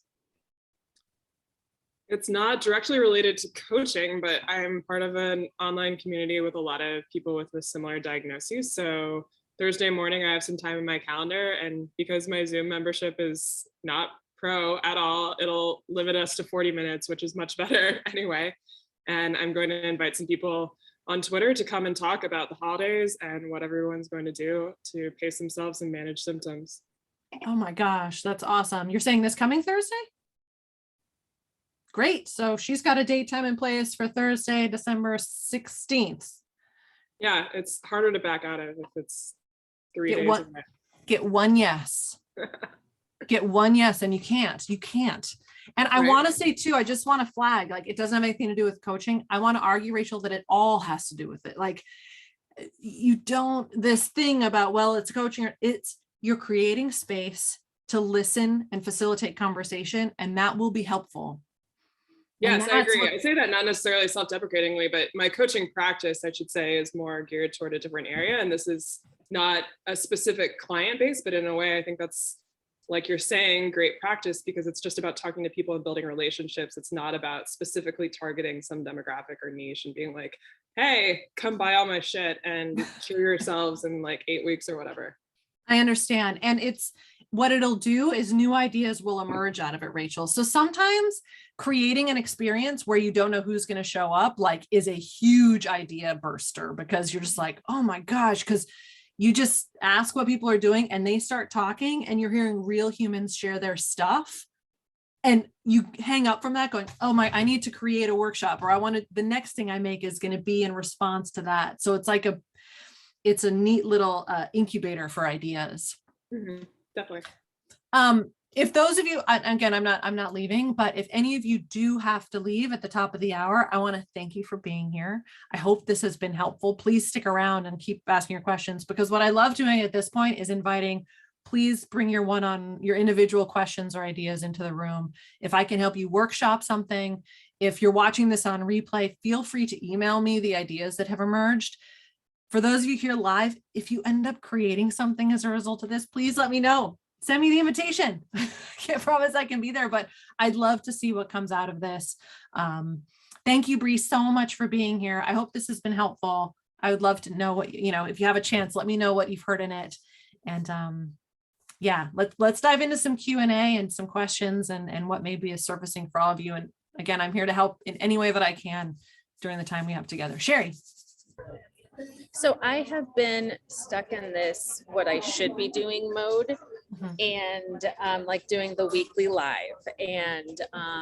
It's not directly related to coaching, but I'm part of an online community with a lot of people with a similar diagnosis. So Thursday morning, I have some time in my calendar, and because my Zoom membership is not pro at all, it'll limit us to 40 minutes, which is much better anyway. And I'm going to invite some people on Twitter to come and talk about the holidays and what everyone's going to do to pace themselves and manage symptoms. Oh my gosh, that's awesome. You're saying this coming Thursday? Great. So she's got a date, time, and place for Thursday, December 16th. Yeah, it's harder to back out of if it's 3 days away. Get one yes. Get one yes, and you can't. And I want to say too, I just want to flag, like, it doesn't have anything to do with coaching. I want to argue, Rachel, that it all has to do with it. Like, you don't, this thing about, well, it's coaching, you're creating space to listen and facilitate conversation, and that will be helpful. Yes, I agree. I say that not necessarily self-deprecatingly, but my coaching practice, I should say, is more geared toward a different area. And this is not a specific client base, but in a way, I think that's, like you're saying, great practice, because it's just about talking to people and building relationships. It's not about specifically targeting some demographic or niche and being like, hey, come buy all my shit and cure yourselves in like 8 weeks or whatever. I understand. And it's what it'll do is new ideas will emerge out of it, Rachel. So sometimes creating an experience where you don't know who's going to show up, like, is a huge idea burster, because you're just like, oh my gosh, because you just ask what people are doing and they start talking and you're hearing real humans share their stuff. And you hang up from that going, oh my, I need to create a workshop, or the next thing I make is going to be in response to that. So it's like it's a neat little incubator for ideas. Mm-hmm. Definitely. If those of you, again, I'm not leaving, but if any of you do have to leave at the top of the hour, I want to thank you for being here. I hope this has been helpful. Please stick around and keep asking your questions, because what I love doing at this point is inviting, please bring your individual questions or ideas into the room. If I can help you workshop something, if you're watching this on replay, feel free to email me the ideas that have emerged. For those of you here live, if you end up creating something as a result of this, please let me know. Send me the invitation. I can't promise I can be there, but I'd love to see what comes out of this. Thank you, Bree, so much for being here. I hope this has been helpful. I would love to know what, if you have a chance, let me know what you've heard in it. And yeah, let's dive into some Q&A and some questions and what maybe is surfacing for all of you. And again, I'm here to help in any way that I can during the time we have together. Sherry. So I have been stuck in this, what I should be doing mode. And like doing the weekly live and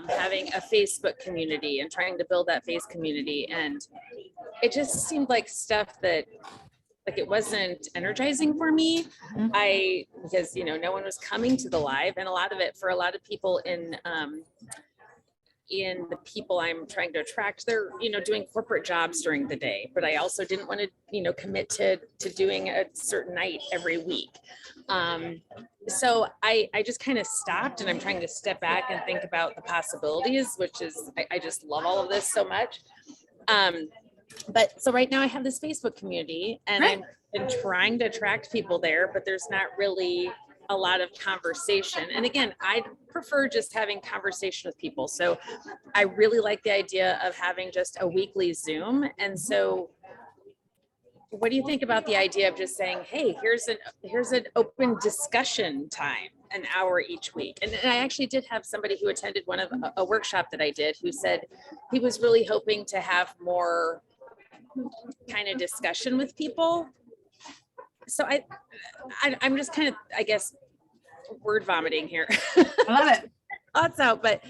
having a Facebook community and trying to build that face community. And it just seemed like stuff that, like, it wasn't energizing for me. Because, no one was coming to the live, and a lot of it, for a lot of people in the people I'm trying to attract, they're, doing corporate jobs during the day, but I also didn't want to, commit to doing a certain night every week. So I just kind of stopped, and I'm trying to step back and think about the possibilities, which is, I just love all of this so much. But so right now I have this Facebook community, and I've been trying to attract people there, but there's not really a lot of conversation. And again, I prefer just having conversation with people. So I really like the idea of having just a weekly Zoom. And so what do you think about the idea of just saying, hey, here's an open discussion time, an hour each week? And I actually did have somebody who attended one of a workshop that I did who said he was really hoping to have more kind of discussion with people. So I'm just kind of, I guess, word vomiting here. I love it. Thoughts out, but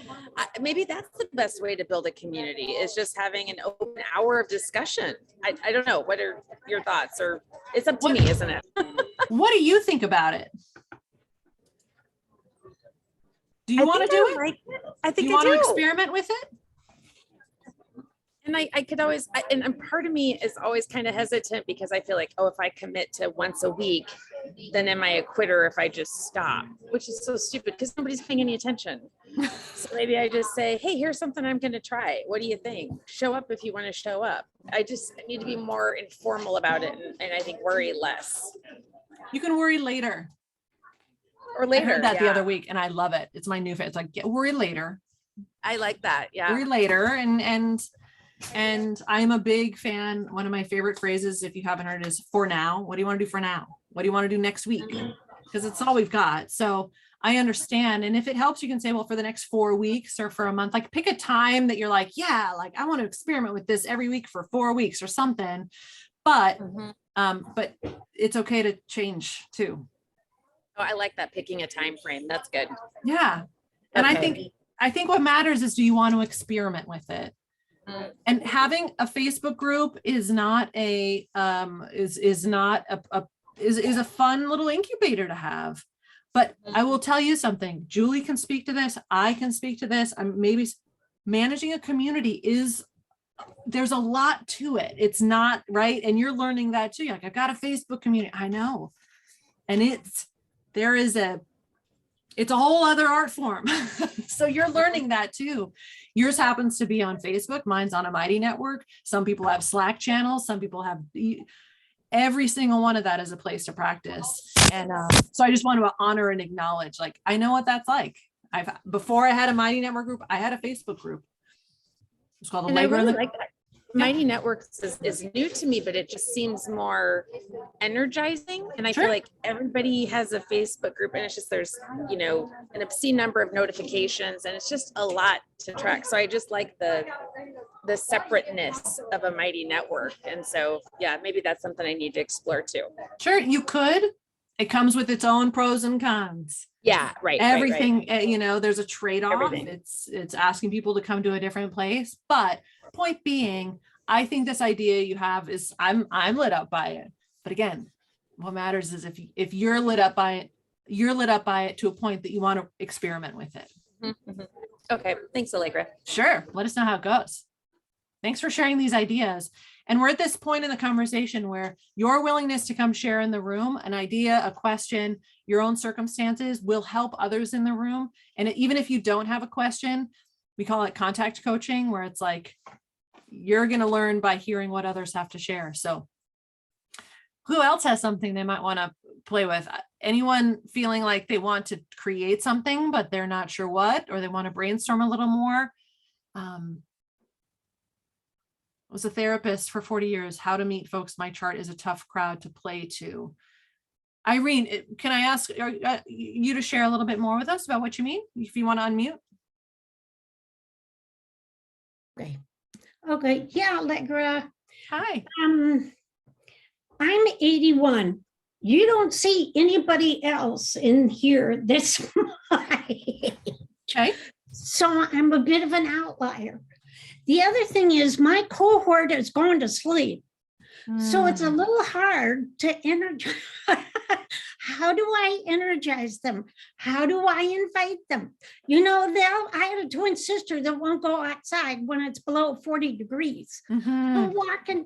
maybe that's the best way to build a community, is just having an open hour of discussion. I don't know. What are your thoughts? Or it's up to me, isn't it? What do you think about it? Do you want to do it? I think do you want I to do. experiment with it? And I could always, and part of me is always kind of hesitant because I feel like, oh, if I commit to once a week, then am I a quitter if I just stop? Which is so stupid because nobody's paying any attention. So maybe I just say, hey, here's something I'm going to try. What do you think? Show up if you want to show up. I need to be more informal about it, and I think worry less. You can worry later. Or later. I heard that the other week and I love it. It's my new favorite. It's like, worry later. I like that. Yeah. Worry later. And I'm a big fan. One of my favorite phrases, if you haven't heard it, is for now. What do you want to do for now? What do you want to do next week? Because it's all we've got. So I understand. And if it helps, you can say, well, for the next 4 weeks or for a month, like pick a time that you're like, yeah, like I want to experiment with this every week for 4 weeks or something. But it's okay to change too. Oh, I like that, picking a time frame. That's good. Yeah. And Okay. I think what matters is, do you want to experiment with it? And having a Facebook group is not a is a fun little incubator to have. But I will tell you something. Julie can speak to this. I can speak to this. I'm maybe managing a community there's a lot to it. It's not right. And you're learning that too. You're like, I've got a Facebook community. I know. And it's a whole other art form. So you're learning that too. Yours happens to be on Facebook. Mine's on a Mighty Network. Some people have Slack channels. Some people have every single one of that is a place to practice. And so I just want to honor and acknowledge, like, I know what that's like. Before I had a Mighty Network group, I had a Facebook group. It's called the And I Labor really and the like that. Mighty Networks is new to me, but it just seems more energizing. And I Sure. feel like everybody has a Facebook group, and it's just, there's, an obscene number of notifications, and it's just a lot to track. So I just like the separateness of a Mighty Network. And so, yeah, maybe that's something I need to explore too. Sure, you could. It comes with its own pros and cons. Yeah, right. Everything, there's a trade-off. Everything. It's asking people to come to a different place. But point being, I think this idea you have is I'm lit up by it. But again, what matters is if you're lit up by it, you're lit up by it to a point that you want to experiment with it. Mm-hmm. Okay, thanks, Allegra. Sure. Let us know how it goes. Thanks for sharing these ideas. And we're at this point in the conversation where your willingness to come share in the room, an idea, a question, your own circumstances will help others in the room. And even if you don't have a question, we call it contact coaching, where it's like, you're going to learn by hearing what others have to share. So who else has something they might want to play with? Anyone feeling like they want to create something, but they're not sure what, or they want to brainstorm a little more? Was a therapist for 40 years. How to meet folks. My chart is a tough crowd to play to. Irene, can I ask you to share a little bit more with us about what you mean, if you want to unmute? Okay. Yeah, Allegra. Hi. I'm 81. You don't see anybody else in here that's my age. Okay. So I'm a bit of an outlier. The other thing is my cohort is going to sleep. So it's a little hard to energize. How do I energize them? How do I invite them? I had a twin sister that won't go outside when it's below 40 degrees. Mhm. Walking,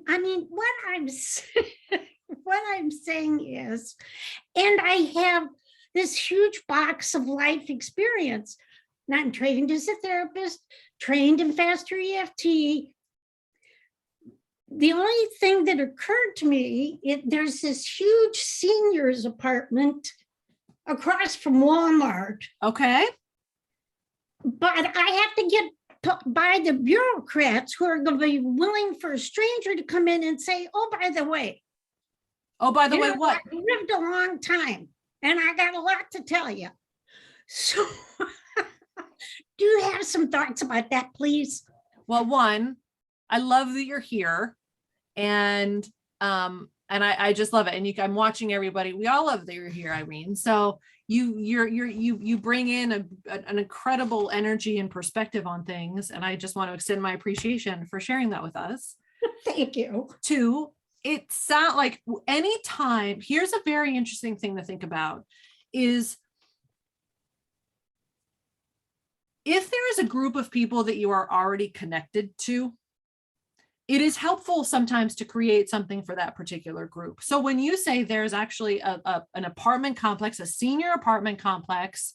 what I'm saying is, and I have this huge box of life experience. Now I'm trained as a therapist, trained in faster EFT. The only thing that occurred to me, there's this huge seniors apartment across from Walmart. Okay. But I have to get by the bureaucrats who are going to be willing for a stranger to come in and say, oh, by the way, Oh, by the You way, know, what? I lived a long time and I got a lot to tell you. So do you have some thoughts about that, please? Well, one, I love that you're here, and I just love it. And I'm watching everybody. We all love that you're here, Irene. So you bring in an incredible energy and perspective on things, and I just want to extend my appreciation for sharing that with us. Thank you. Two, it sounds like anytime. Here's a very interesting thing to think about: is if there is a group of people that you are already connected to, it is helpful sometimes to create something for that particular group. So when you say there's actually an apartment complex, a senior apartment complex,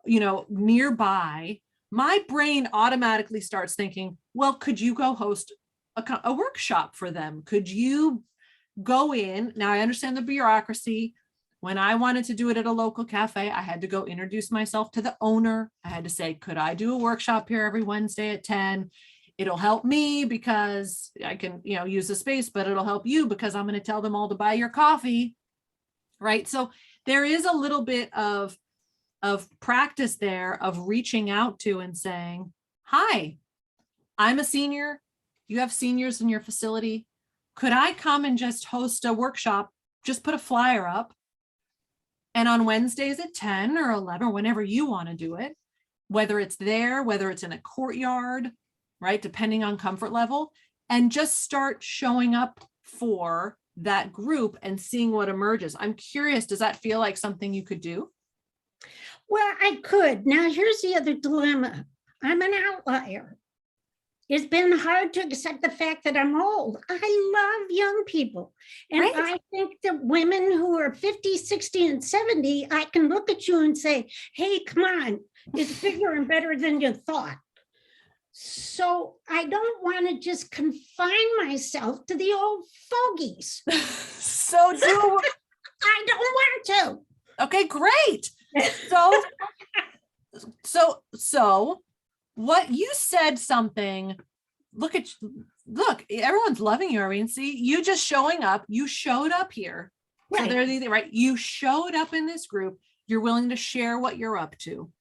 nearby, my brain automatically starts thinking, well, could you go host a workshop for them? Could you go in? Now I understand the bureaucracy. When I wanted to do it at a local cafe, I had to go introduce myself to the owner. I had to say, could I do a workshop here every Wednesday at 10? It'll help me because I can, use the space, but it'll help you because I'm going to tell them all to buy your coffee. Right. So there is a little bit of practice there of reaching out to and saying, hi, I'm a senior. You have seniors in your facility. Could I come and just host a workshop? Just put a flyer up. And on Wednesdays at 10 or 11, or whenever you want to do it, whether it's there, whether it's in a courtyard, right, depending on comfort level, and just start showing up for that group and seeing what emerges. I'm curious, does that feel like something you could do? Well, I could. Now, here's the other dilemma. I'm an outlier. It's been hard to accept the fact that I'm old. I love young people. And Right. I think that women who are 50, 60, and 70, I can look at you and say, hey, come on, it's bigger and better than you thought. So I don't want to just confine myself to the old fogies. So do I don't want to. okay, great. So what you said something, look, everyone's loving you, Irene. See, you just showing up, you showed up here. Right. So they're right. You showed up in this group. You're willing to share what you're up to.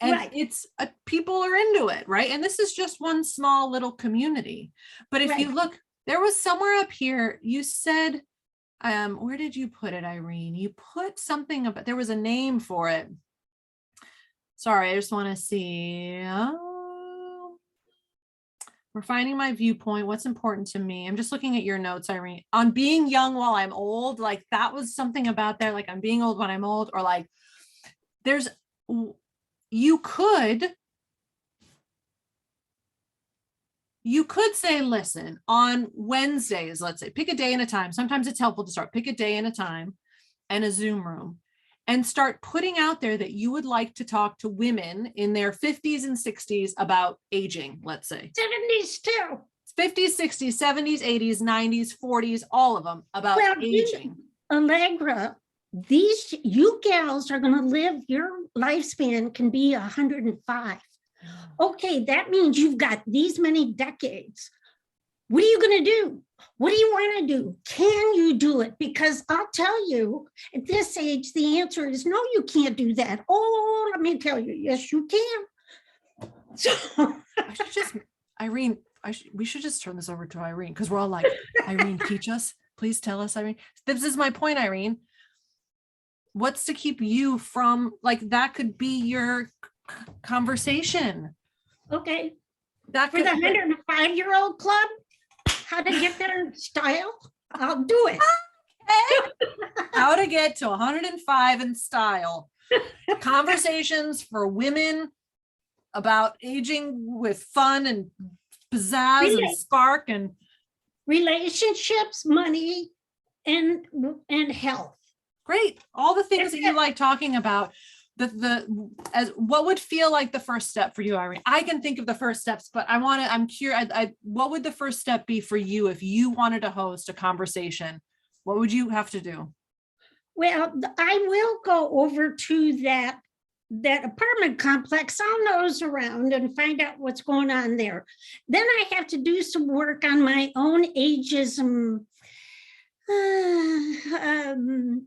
And Right. it's people are into it, right? And this is just one small little community. But if you Right. look, there was somewhere up here, you said, where did you put it, Irene? You put something about, there was a name for it. Sorry, I just want to see. Refining my viewpoint, what's important to me. I'm just looking at your notes, Irene. On being young while I'm old, like that was something about there, like I'm being old when I'm old, or like you could say, listen, on Wednesdays, let's say, pick a day and a time. Sometimes it's helpful to pick a day and a time and a Zoom room and start putting out there that you would like to talk to women in their 50s and 60s about aging, let's say. 70s too. 50s, 60s, 70s, 80s, 90s, 40s, all of them about aging. Allegra, you gals are going to live, your lifespan can be 105. Okay, that means you've got these many decades. What are you going to do? What do you want to do? Can you do it? Because I'll tell you, at this age, the answer is no, you can't do that. Oh, let me tell you, yes, you can. So I should just, Irene, we should just turn this over to Irene because we're all like, Irene, teach us. Please tell us, Irene. This is my point, Irene. What's to keep you from, like, that could be your conversation. okay, That for could the 105-year-old club, how to get there in style, I'll do it. how to get to 105 in style. Conversations for women about aging with fun and pizzazz and spark and relationships, money, and health. great. All the things that you like talking about. As what would feel like the first step for you, Irene? I can think of the first steps, but I'm curious. What would the first step be for you if you wanted to host a conversation? What would you have to do? Well, I will go over to that apartment complex. I'll nose around and find out what's going on there. Then I have to do some work on my own ageism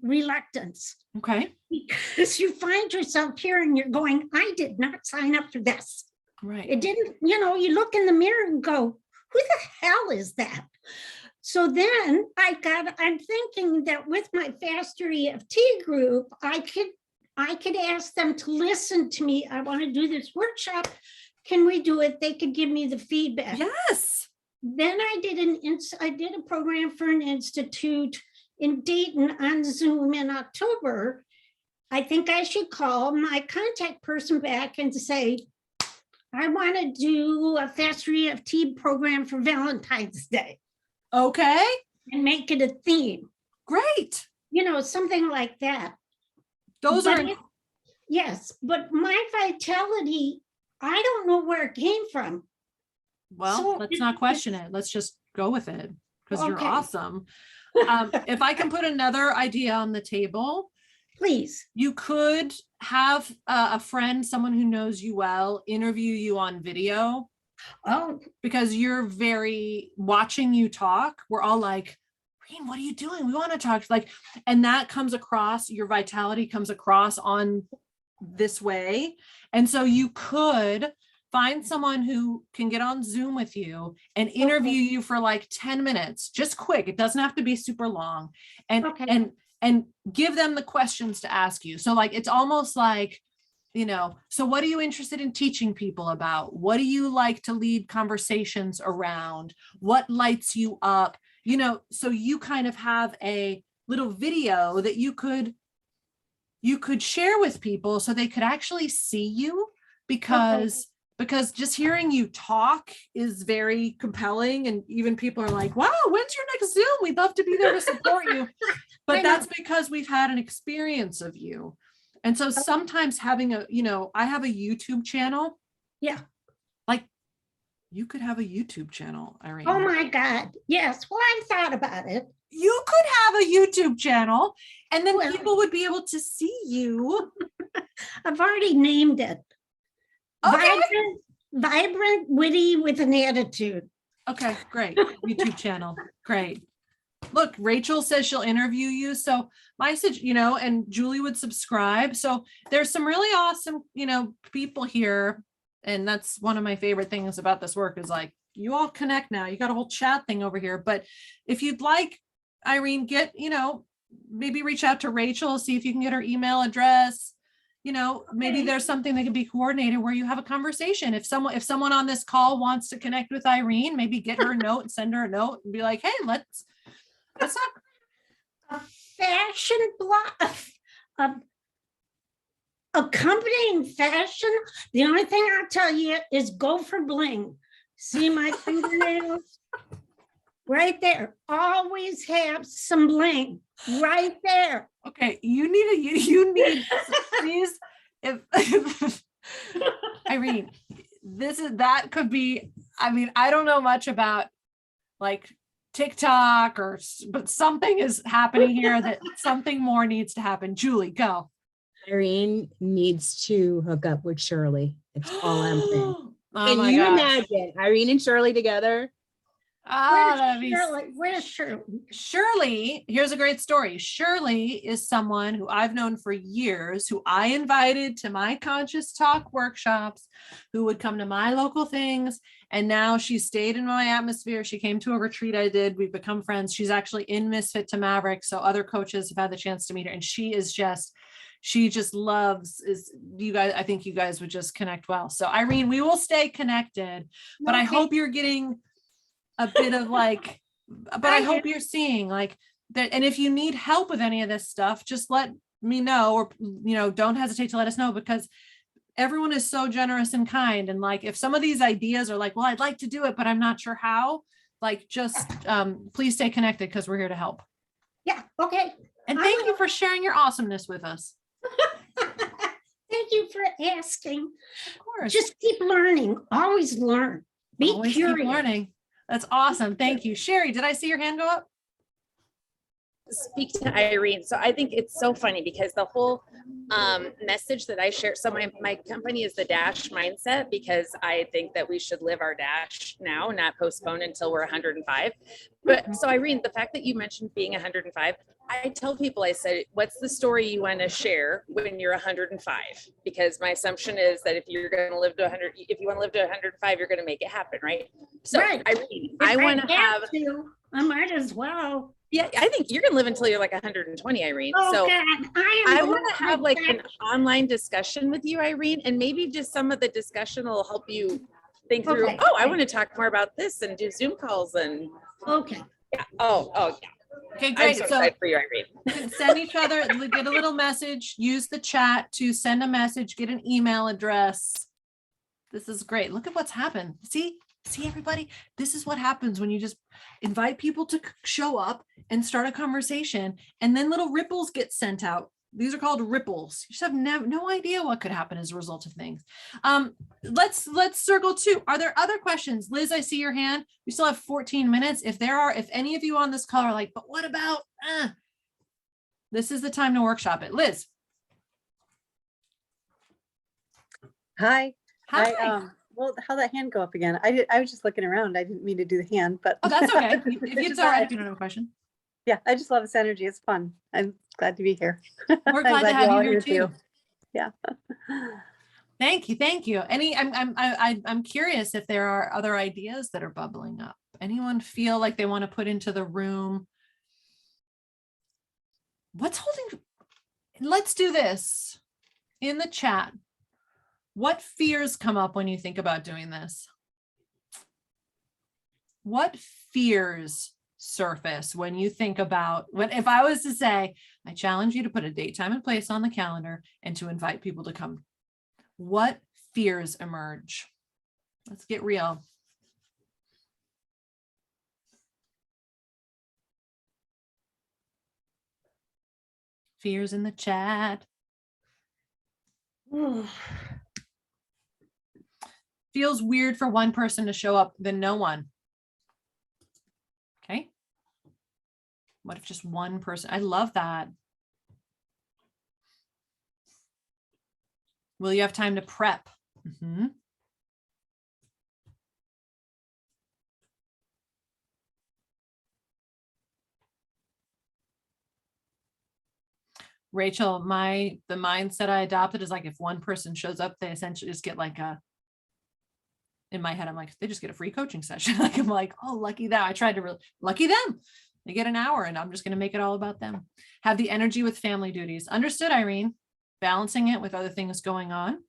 reluctance. Okay. Because you find yourself here and you're going, I did not sign up for this. Right. It didn't, you look in the mirror and go, who the hell is that? So then I'm thinking that with my faster EFT group, I could ask them to listen to me. I want to do this workshop. Can we do it? They could give me the feedback. Yes. Then I did a program for an institute in Dayton on Zoom in October. I think I should call my contact person back and say, I want to do a faster EFT program for Valentine's Day Okay. and make it a theme. Great. Something like that. Those But are yes, but my vitality, I don't know where it came from. well, So let's not question it. Let's just go with it because you're Okay. awesome. If I can put another idea on the table, Please. you could have a friend, someone who knows you well, interview you on video Oh, because you're watching you talk. We're all like, Reen, what are you doing? We want to talk. And that comes across, your vitality comes across on this way. And so you could find someone who can get on Zoom with you and interview you for like 10 minutes, just quick. It doesn't have to be super long. And give them the questions to ask you. So it's almost like, so what are you interested in teaching people about? What do you like to lead conversations around? What lights you up? So you kind of have a little video that you could share with people so they could actually see you because just hearing you talk is very compelling. And even people are like, wow, when's your next Zoom? We'd love to be there to support you. But that's because we've had an experience of you. And so sometimes having I have a YouTube channel. Yeah. You could have a YouTube channel, Irene. Oh my God. Yes. Well, I thought about it. You could have a YouTube channel and then Well- people would be able to see you. I've already named it. Okay. Vibrant, witty with an attitude. Okay, great. YouTube channel. Great. Look, Rachel says she'll interview you. So my, and Julie would subscribe. So there's some really awesome, people here. And that's one of my favorite things about this work is you all connect now. You got a whole chat thing over here. But if you'd like, Irene, get, maybe reach out to Rachel, see if you can get her email address. Maybe there's something that can be coordinated where you have a conversation. If someone on this call wants to connect with Irene, maybe get her a note and send her a note and be like, hey, let's talk. A fashion blog, accompanying fashion. The only thing I'll tell you is go for bling. See my fingernails right there. Always have some bling right there. Okay, you need please if Irene, that could be, I don't know much about TikTok but something is happening here that something more needs to happen. Julie, go. Irene needs to hook up with Shirley. It's all I'm saying. Oh Can my you gosh. imagine Irene and Shirley together? Where's Shirley? Shirley, here's a great story. Shirley is someone who I've known for years, who I invited to my conscious talk workshops, who would come to my local things. And now she stayed in my atmosphere. She came to a retreat I did. We've become friends. She's actually in Misfit to Maverick. So other coaches have had the chance to meet her. And she just loves you guys. I think you guys would just connect well. So Irene, we will stay connected, but I hope you're getting a bit of but I hope you're seeing that. And if you need help with any of this stuff, just let me know, or, don't hesitate to let us know, because everyone is so generous and kind. And if some of these ideas are well, I'd like to do it, but I'm not sure how, just please stay connected because we're here to help. Yeah. Okay. And thank you for sharing your awesomeness with us. Thank you for asking. Of course. Just keep learning. Always learn. Be Always curious. keep learning. That's awesome. Thank you. Sherry, did I see your hand go up? speak to Irene. So I think it's so funny because the whole message that I share. So my company is the Dash Mindset, because I think that we should live our Dash now, not postpone until we're 105. But so Irene, the fact that you mentioned being 105, I tell people, I said, what's the story you want to share when you're 105? Because my assumption is that if you're going to live to 100, if you want to live to 105, you're going to make it happen, right? So Right. Irene, If I want to have, I might as well. yeah, I think you're going to live until you're like 120, Irene. Oh, So God, I am want to have like an that. online discussion with you, Irene, and maybe just some of the discussion will help you think through, Okay. oh, I want to talk more about this and do Zoom calls and Okay. yeah. Oh, yeah. Okay, I'm great. so So excited for you, Irene. send each other, get a little message, use the chat to send a message, get an email address. This is great. Look at what's happened. See everybody, this is what happens when you just invite people to show up and start a conversation, and then little ripples get sent out. These are called ripples. You just have no idea what could happen as a result of things. Let's circle two. Are there other questions? Liz, I see your hand. We still have 14 minutes. If any of you on this call are like, but what about, this is the time to workshop it. Liz. Hi. Hi. Well, how'd that hand go up again? I was just looking around. I didn't mean to do the hand, but Oh, that's okay. If It's it's just all right, that- if you don't have a question. Yeah, I just love this energy. It's fun. I'm glad to be here. We're I'm glad to you're have you all here too. Yeah. Thank you. I'm curious if there are other ideas that are bubbling up. Anyone feel like they want to put into the room? Let's do this in the chat. What fears come up when you think about doing this? What fears surface when you think about, if I was to say, I challenge you to put a date, time, and place on the calendar and to invite people to come, what fears emerge? Let's get real. Fears in the chat. Feels weird for one person to show up than no one. Okay. What if just one person? I love that. Will you have time to prep? Rachel, the mindset I adopted is like, if one person shows up, they essentially just get like in my head, I'm like, they just get a free coaching session. Like, I'm like, oh, lucky that. I tried to lucky them. They get an hour and I'm just going to make it all about them. Have the energy with family duties. Understood, Irene. Balancing it with other things going on.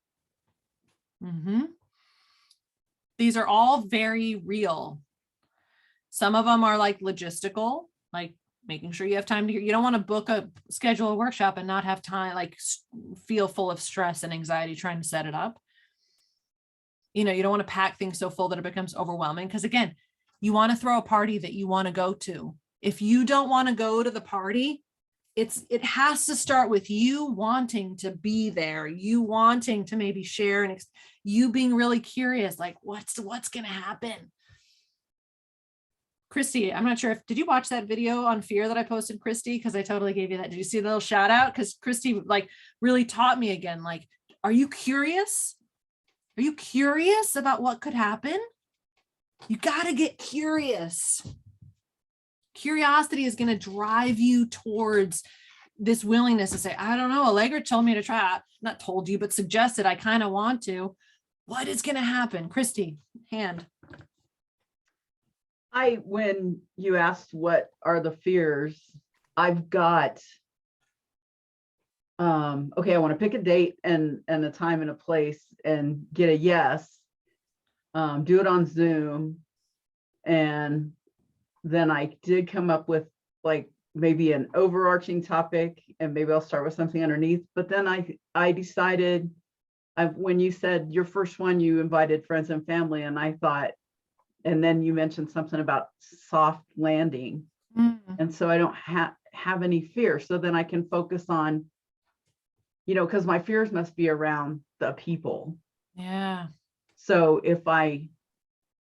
These are all very real. Some of them are like logistical, like making sure you have time to, you don't want to schedule a workshop and not have time, like feel full of stress and anxiety trying to set it up. You don't want to pack things so full that it becomes overwhelming. Because again, you want to throw a party that you want to go to. If you don't want to go to the party, it has to start with you wanting to be there, you wanting to maybe share, and you being really curious, like what's going to happen. Christy, I'm not sure did you watch that video on fear that I posted, Christy? Because I totally gave you that. Did you see the little shout out? Because Christy like really taught me again, like, are you curious? Are you curious about what could happen? You got to get curious. Curiosity is going to drive you towards this willingness to say, I don't know, Allegra told me to try, not told you, but suggested I kind of want to. What is going to happen? Christy, hand. When you asked what are the fears, I've got, okay, I want to pick a date and a time and a place and get a yes, do it on Zoom. And then I did come up with like maybe an overarching topic, and maybe I'll start with something underneath. But then I decided, when you said your first one, you invited friends and family, and I thought, and then you mentioned something about soft landing. And so I don't have any fear. So then I can focus on, because my fears must be around the people. Yeah. So if I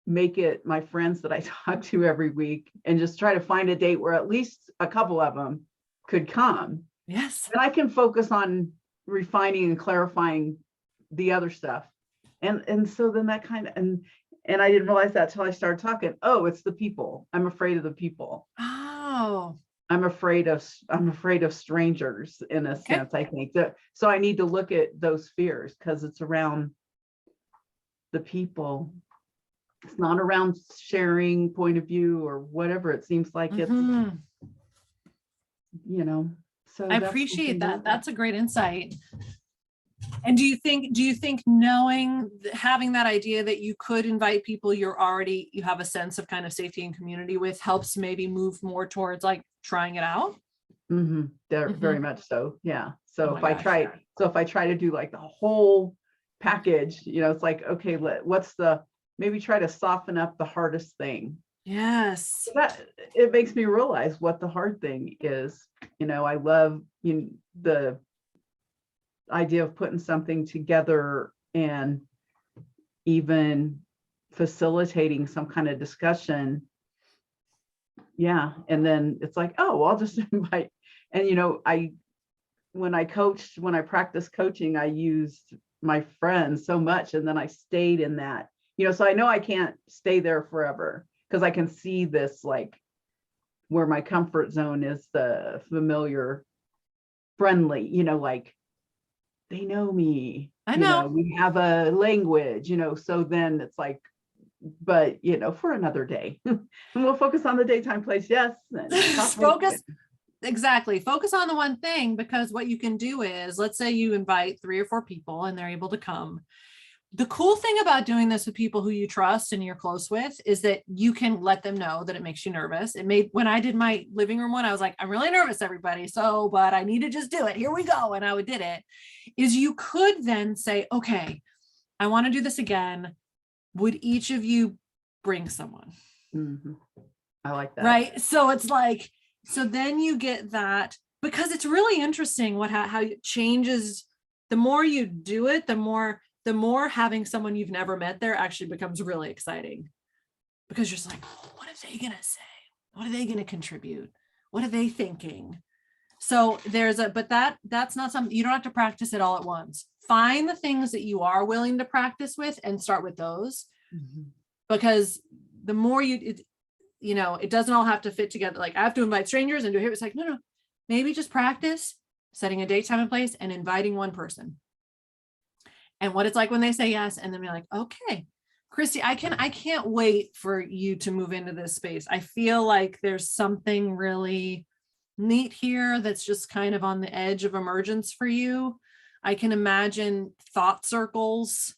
make it my friends that I talk to every week and just try to find a date where at least a couple of them could come. Yes. And I can focus on refining and clarifying the other stuff. And so then that kind of, and I didn't realize that till I started talking. Oh, it's the people. I'm afraid of the people. Oh. I'm afraid of strangers in a sense, I think. So I need to look at those fears because it's around the people. It's not around sharing point of view or whatever. It seems like it's, Mhm. So I that's appreciate something that. That's a great insight. And do you think knowing, having that idea that you could invite people you have a sense of kind of safety and community with helps maybe move more towards like trying it out? Very much so. Yeah. So Oh if my I gosh. try to do like the whole package, it's like, okay, maybe try to soften up the hardest thing. Yes. That it makes me realize what the hard thing is. I love the idea of putting something together and even facilitating some kind of discussion. Yeah. And then it's like, oh, well, I'll just invite. And, when I practiced coaching, I used my friends so much. And then I stayed in that, so I know I can't stay there forever because I can see this, like where my comfort zone is the familiar, friendly, like they know me, I know. we have a language, so then it's like, but for another day. And we'll focus on the daytime place. Yes. Exactly. Focus on the one thing, because what you can do is, let's say you invite 3 or 4 people and they're able to come. The cool thing about doing this with people who you trust and you're close with is that you can let them know that it makes you nervous. When I did my living room one, I was like, I'm really nervous, everybody. But I need to just do it. Here we go. And I did it. Is you could then say, okay, I want to do this again. Would each of you bring someone? Mm-hmm. I like that. Right. So it's like, so then you get that, because it's really interesting how it changes. The more you do it, the more having someone you've never met there actually becomes really exciting, because you're just like, oh, what are they going to say? What are they going to contribute? What are they thinking? So but that's not something, you don't have to practice it all at once. Find the things that you are willing to practice with and start with those. Mm-hmm. Because the more it doesn't all have to fit together. Like, I have to invite strangers and do it. It's like, no, maybe just practice setting a date, time, and place and inviting one person. And what it's like when they say yes, and then be like, okay, Christy, I can't wait for you to move into this space. I feel like there's something really neat here that's just kind of on the edge of emergence for you. I can imagine thought circles.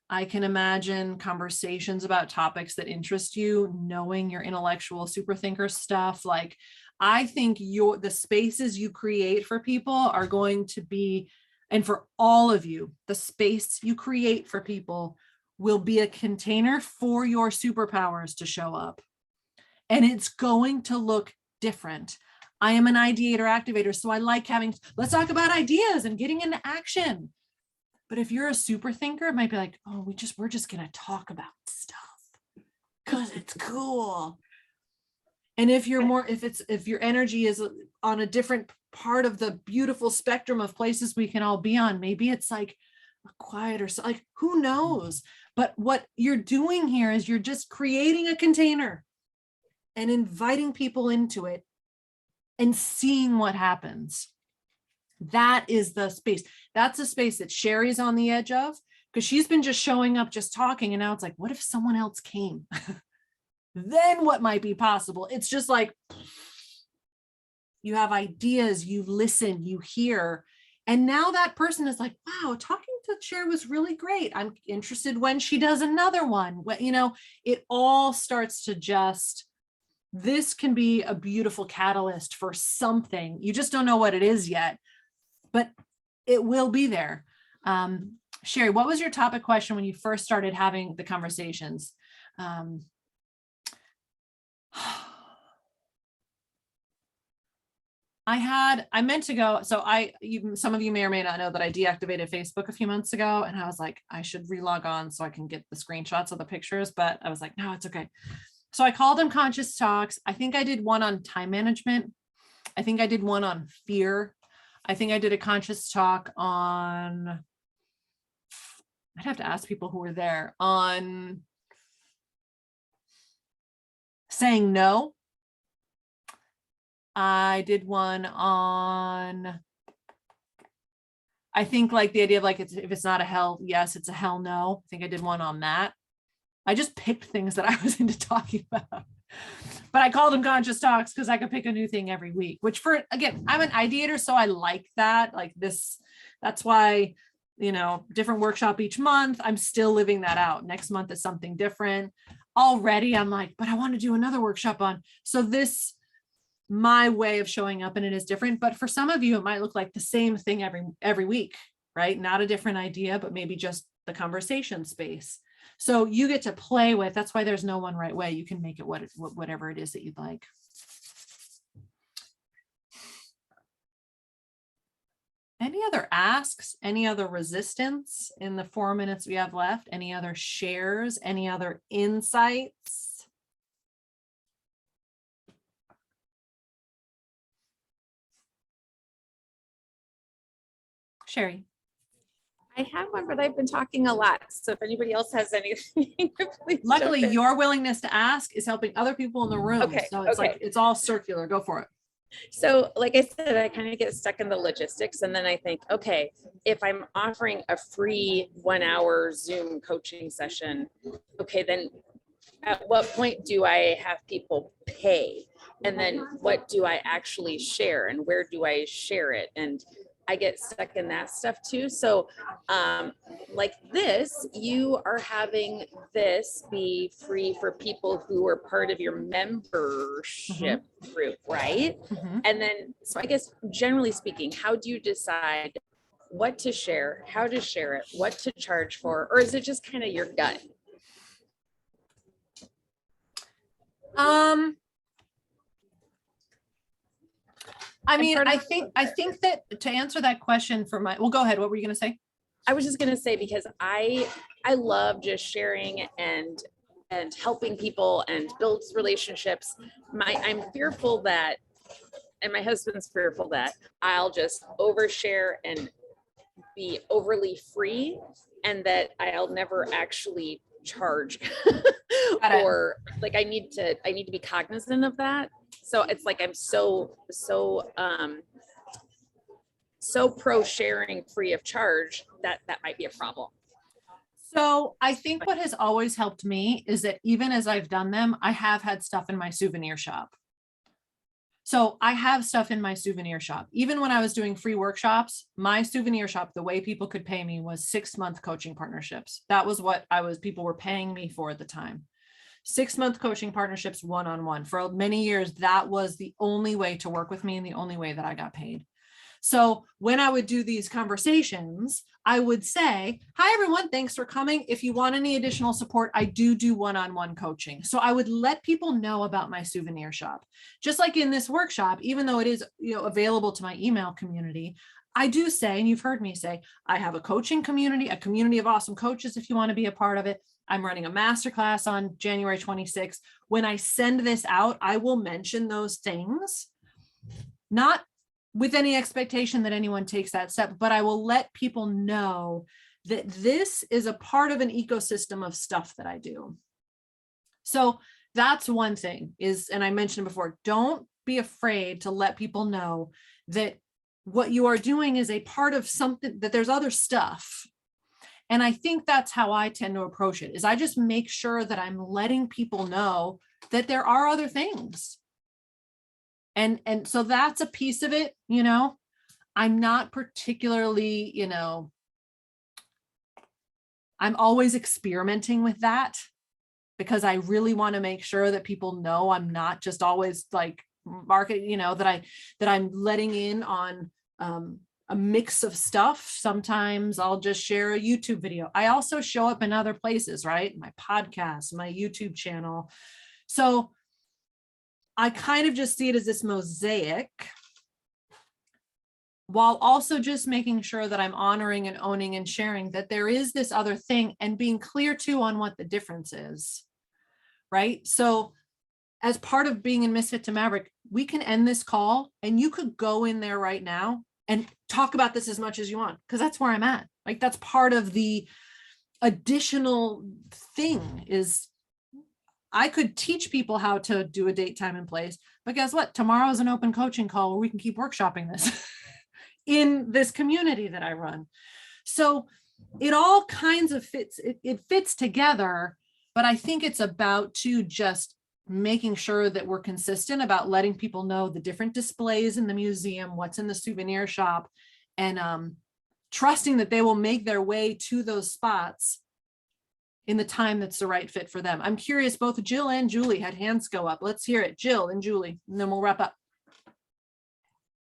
I can imagine conversations about topics that interest you, knowing your intellectual super thinker stuff. Like, I think the spaces you create for people are going to be, and for all of you, the space you create for people will be a container for your superpowers to show up. And it's going to look different. I am an ideator activator, so I like let's talk about ideas and getting into action. But if you're a super thinker, it might be like, oh, we're just going to talk about stuff because it's cool. And if your energy is on a different part of the beautiful spectrum of places we can all be on, maybe it's like a quieter, like, who knows? But what you're doing here is you're just creating a container and inviting people into it and seeing what happens. That is the space. That's a space that Sherry's on the edge of, because she's been just showing up, just talking. And now it's like, what if someone else came? Then what might be possible? It's just like, you have ideas, you listen, you hear. And now that person is like, wow, talking to Sherry was really great. I'm interested when she does another one. It all starts to this can be a beautiful catalyst for something. You just don't know what it is yet, but it will be there. Sherry, what was your topic question when you first started having the conversations? I meant to go. So some of you may or may not know that I deactivated Facebook a few months ago, and I was like, I should relog on so I can get the screenshots of the pictures, but I was like, no, it's okay. So I called them conscious talks. I think I did one on time management. I think I did one on fear. I think I did a conscious talk on, I'd have to ask people who were there, on saying no. I did one on, I think like the idea of like, if it's not a hell yes, it's a hell no. I think I did one on that. I just picked things that I was into talking about. But I called them conscious talks because I could pick a new thing every week, which again, I'm an ideator, so I like that. Like this, that's why, different workshop each month. I'm still living that out. Next month is something different. Already I'm like, but I want to do another workshop on. So this, my way of showing up, and it is different. But for some of you, it might look like the same thing every week, right? Not a different idea, but maybe just the conversation space. So you get to play with, that's why there's no one right way. You can make it whatever it is that you'd like. Any other asks, any other resistance in the 4 minutes we have left? Any other shares, any other insights? Sherry. I have one, but I've been talking a lot. So if anybody else has anything, please. Luckily, jump in. your willingness to ask is helping other people in the room. Okay, So it's like, it's all circular. Go for it. So like I said, I kind of get stuck in the logistics, and then I think, okay, if I'm offering a free 1 hour Zoom coaching session, okay, then at what point do I have people pay? And then what do I actually share, and where do I share it? And I get stuck in that stuff too. So like this, you are having this be free for people who are part of your membership group, right? And then, so I guess generally speaking, how do you decide what to share, how to share it, what to charge for, or is it just kind of your gut? I mean, I think that to answer that question well, go ahead. What were you going to say? I was just going to say, because I love just sharing and helping people and build relationships. I'm fearful that, and my husband's fearful that I'll just overshare and be overly free, and that I'll never actually charge or like I need to be cognizant of that. So it's like I'm so pro sharing free of charge that might be a problem. So I think what has always helped me is that even as I've done them, I have had stuff in my souvenir shop. So I have stuff in my souvenir shop. Even when I was doing free workshops, my souvenir shop, the way people could pay me was 6-month coaching partnerships. That was what people were paying me for at the time. 6-month coaching partnerships, one-on-one. For many years, that was the only way to work with me and the only way that I got paid. So when I would do these conversations, I would say, hi, everyone, thanks for coming. If you want any additional support, I do one-on-one coaching. So I would let people know about my souvenir shop. Just like in this workshop, even though it is available to my email community, I do say, and you've heard me say, I have a coaching community, a community of awesome coaches if you want to be a part of it. I'm running a masterclass on January 26th. When I send this out, I will mention those things, not with any expectation that anyone takes that step, but I will let people know that this is a part of an ecosystem of stuff that I do. So that's one thing is, and I mentioned before, don't be afraid to let people know that what you are doing is a part of something, that there's other stuff. And I think that's how I tend to approach it, is I just make sure that I'm letting people know that there are other things. And so that's a piece of it, I'm not particularly, I'm always experimenting with that because I really want to make sure that people know I'm not just always like marketing, that I'm letting in on a mix of stuff. Sometimes I'll just share a YouTube video. I also show up in other places, right? My podcast, my YouTube channel. So I kind of just see it as this mosaic while also just making sure that I'm honoring and owning and sharing that there is this other thing and being clear too on what the difference is, right? So as part of being in Misfit to Maverick, we can end this call and you could go in there right now and talk about this as much as you want, because that's where I'm at. Like, that's part of the additional thing is I could teach people how to do a date, time, and place, but guess what? Tomorrow is an open coaching call where we can keep workshopping this in this community that I run. So it all kinds of fits, it fits together, but I think it's about to just making sure that we're consistent about letting people know the different displays in the museum, what's in the souvenir shop, and trusting that they will make their way to those spots in the time that's the right fit for them. I'm curious, both Jill and Julie had hands go up. Let's hear it. Jill and Julie, and then we'll wrap up.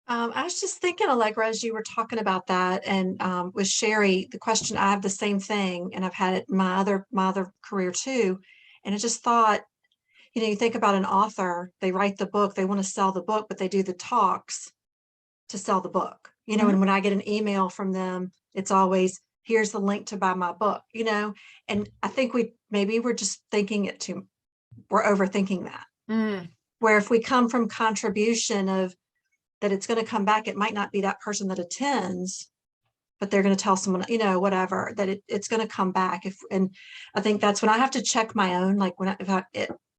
I was just thinking, Allegra, as you were talking about that, and with Sherry, the question, I have the same thing, and I've had it in my other career too. And I just thought, you know, you think about an author, they write the book, they want to sell the book, but they do the talks to sell the book, you know, and when I get an email from them, it's always, here's the link to buy my book, you know, and I think we're just thinking it too, we're overthinking that. Where if we come from contribution of that it's going to come back, it might not be that person that attends, but they're going to tell someone, you know, whatever, that it's going to come back. And I think that's when I have to check my own, like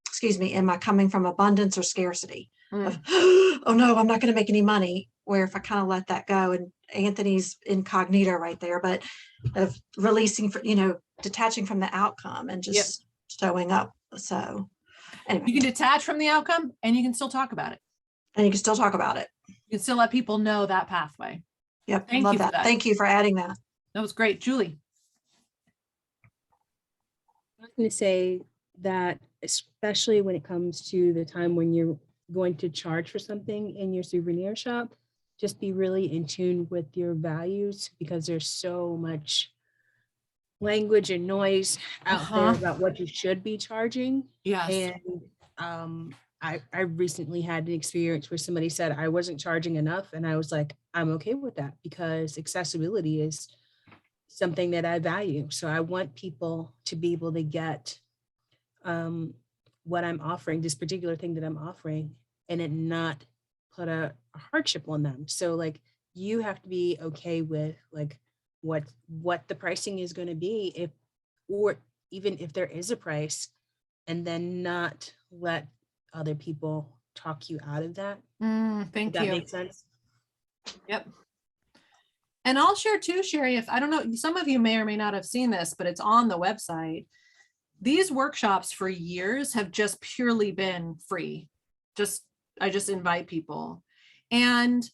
excuse me, am I coming from abundance or scarcity? Of, oh no, I'm not going to make any money. Where if I kind of let that go, and Anthony's incognito right there, but of releasing, you know, detaching from the outcome and just showing up. So anyway. You can detach from the outcome and you can still talk about it. And you can still talk about it. You can still let people know that pathway. Yep. Thank Love you for that. that. Thank you for adding that. That was great. Julie. I was going to say that, especially when it comes to the time when you're going to charge for something in your souvenir shop, just be really in tune with your values, because there's so much language and noise out there about what you should be charging. Yes. And I recently had an experience where somebody said I wasn't charging enough, and I was like, I'm okay with that, because accessibility is something that I value. So I want people to be able to get what I'm offering, this particular thing that I'm offering, and it not put a hardship on them. So like, you have to be okay with like what the pricing is going to be, or even if there is a price, and then not let other people talk you out of that. Thank Does you. that make sense? Yep. And I'll share too, Sherry, if I don't know, some of you may or may not have seen this, but it's on the website. These workshops for years have just purely been free. I just invite people. And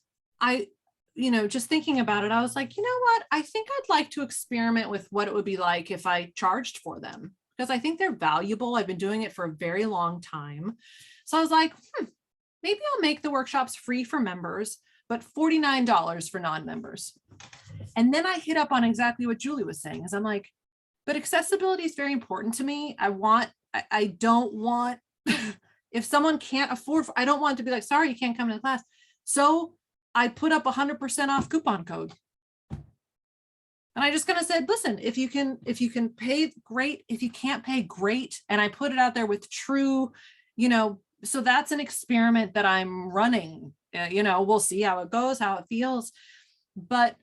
you know, just thinking about it, I was like, you know what? I think I'd like to experiment with what it would be like if I charged for them, because I think they're valuable. I've been doing it for a very long time. So I was like, maybe I'll make the workshops free for members, but $49 for non-members. And then I hit up on exactly what Julie was saying, is I'm like, but accessibility is very important to me. I don't want, if someone can't afford, I don't want to be like, sorry, you can't come to class. So I put up 100% off coupon code. And I just kind of said, listen, if you can pay, great. If you can't pay, great. And I put it out there with true, you know, so that's an experiment that I'm running. You know, we'll see how it goes, how it feels. But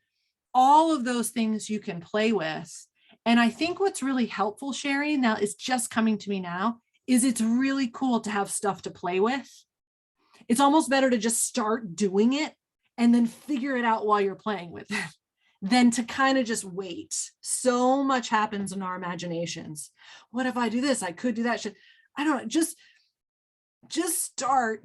all of those things you can play with. And I think what's really helpful, Sherry, now is just coming to me now, is it's really cool to have stuff to play with. It's almost better to just start doing it and then figure it out while you're playing with it than to kind of just wait. So much happens in our imaginations. What if I do this? I could do that. I don't know, just start,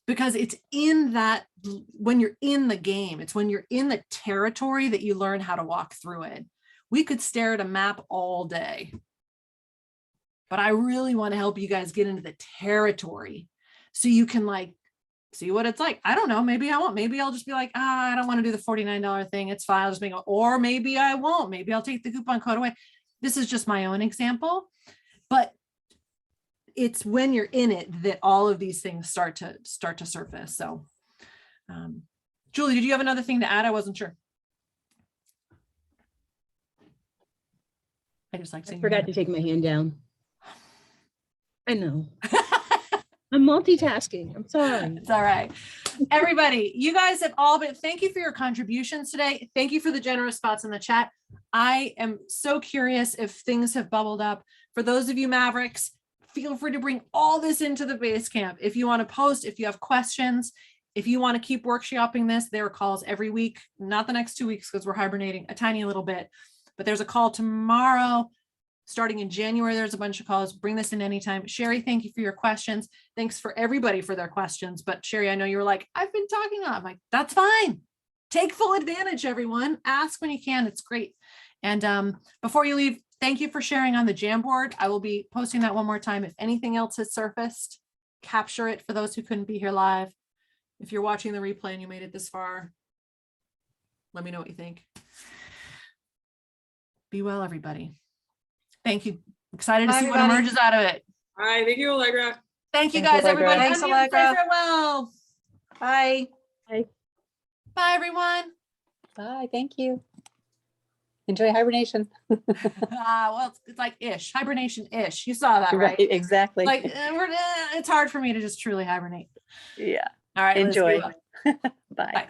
because it's in that, when you're in the game, it's when you're in the territory that you learn how to walk through it. We could stare at a map all day, but I really want to help you guys get into the territory so you can like see what it's like. I don't know, maybe I won't, maybe I'll just be like, I don't want to do the $49 thing, it's fine, I'll just make it, or maybe I won't, maybe I'll take the coupon code away. This is just my own example, but it's when you're in it that all of these things start to surface. So Julie, did you have another thing to add? I wasn't sure. I just like I seeing. forgot to take my hand down. I know. I'm multitasking. I'm sorry. It's all right. Everybody, you guys have all been, thank you for your contributions today. Thank you for the generous spots in the chat. I am so curious if things have bubbled up. For those of you Mavericks, feel free to bring all this into the base camp. If you want to post, if you have questions, if you want to keep workshopping this, there are calls every week, not the next 2 weeks because we're hibernating a tiny little bit, but there's a call tomorrow. Starting in January, there's a bunch of calls. Bring this in anytime. Sherry, thank you for your questions. Thanks for everybody for their questions. But Sherry, I know you were like, I've been talking a lot. I'm like, that's fine. Take full advantage, everyone. Ask when you can. It's great. And before you leave, thank you for sharing on the Jamboard. I will be posting that one more time. If anything else has surfaced, capture it for those who couldn't be here live. If you're watching the replay and you made it this far, let me know what you think. Be well, everybody. Thank you. Excited to Bye, see what everybody. emerges out of it. Hi, thank you, Allegra. Thank you Thank you, guys, Allegra. everybody. Thanks, Unmute and Allegra. say farewell. Bye. Bye, everyone. Bye, thank you. Enjoy hibernation. Well, it's like ish, hibernation-ish. You saw that, right? Right, exactly. Like it's hard for me to just truly hibernate. Yeah, All right, Liz, be enjoy. well. Bye. Bye.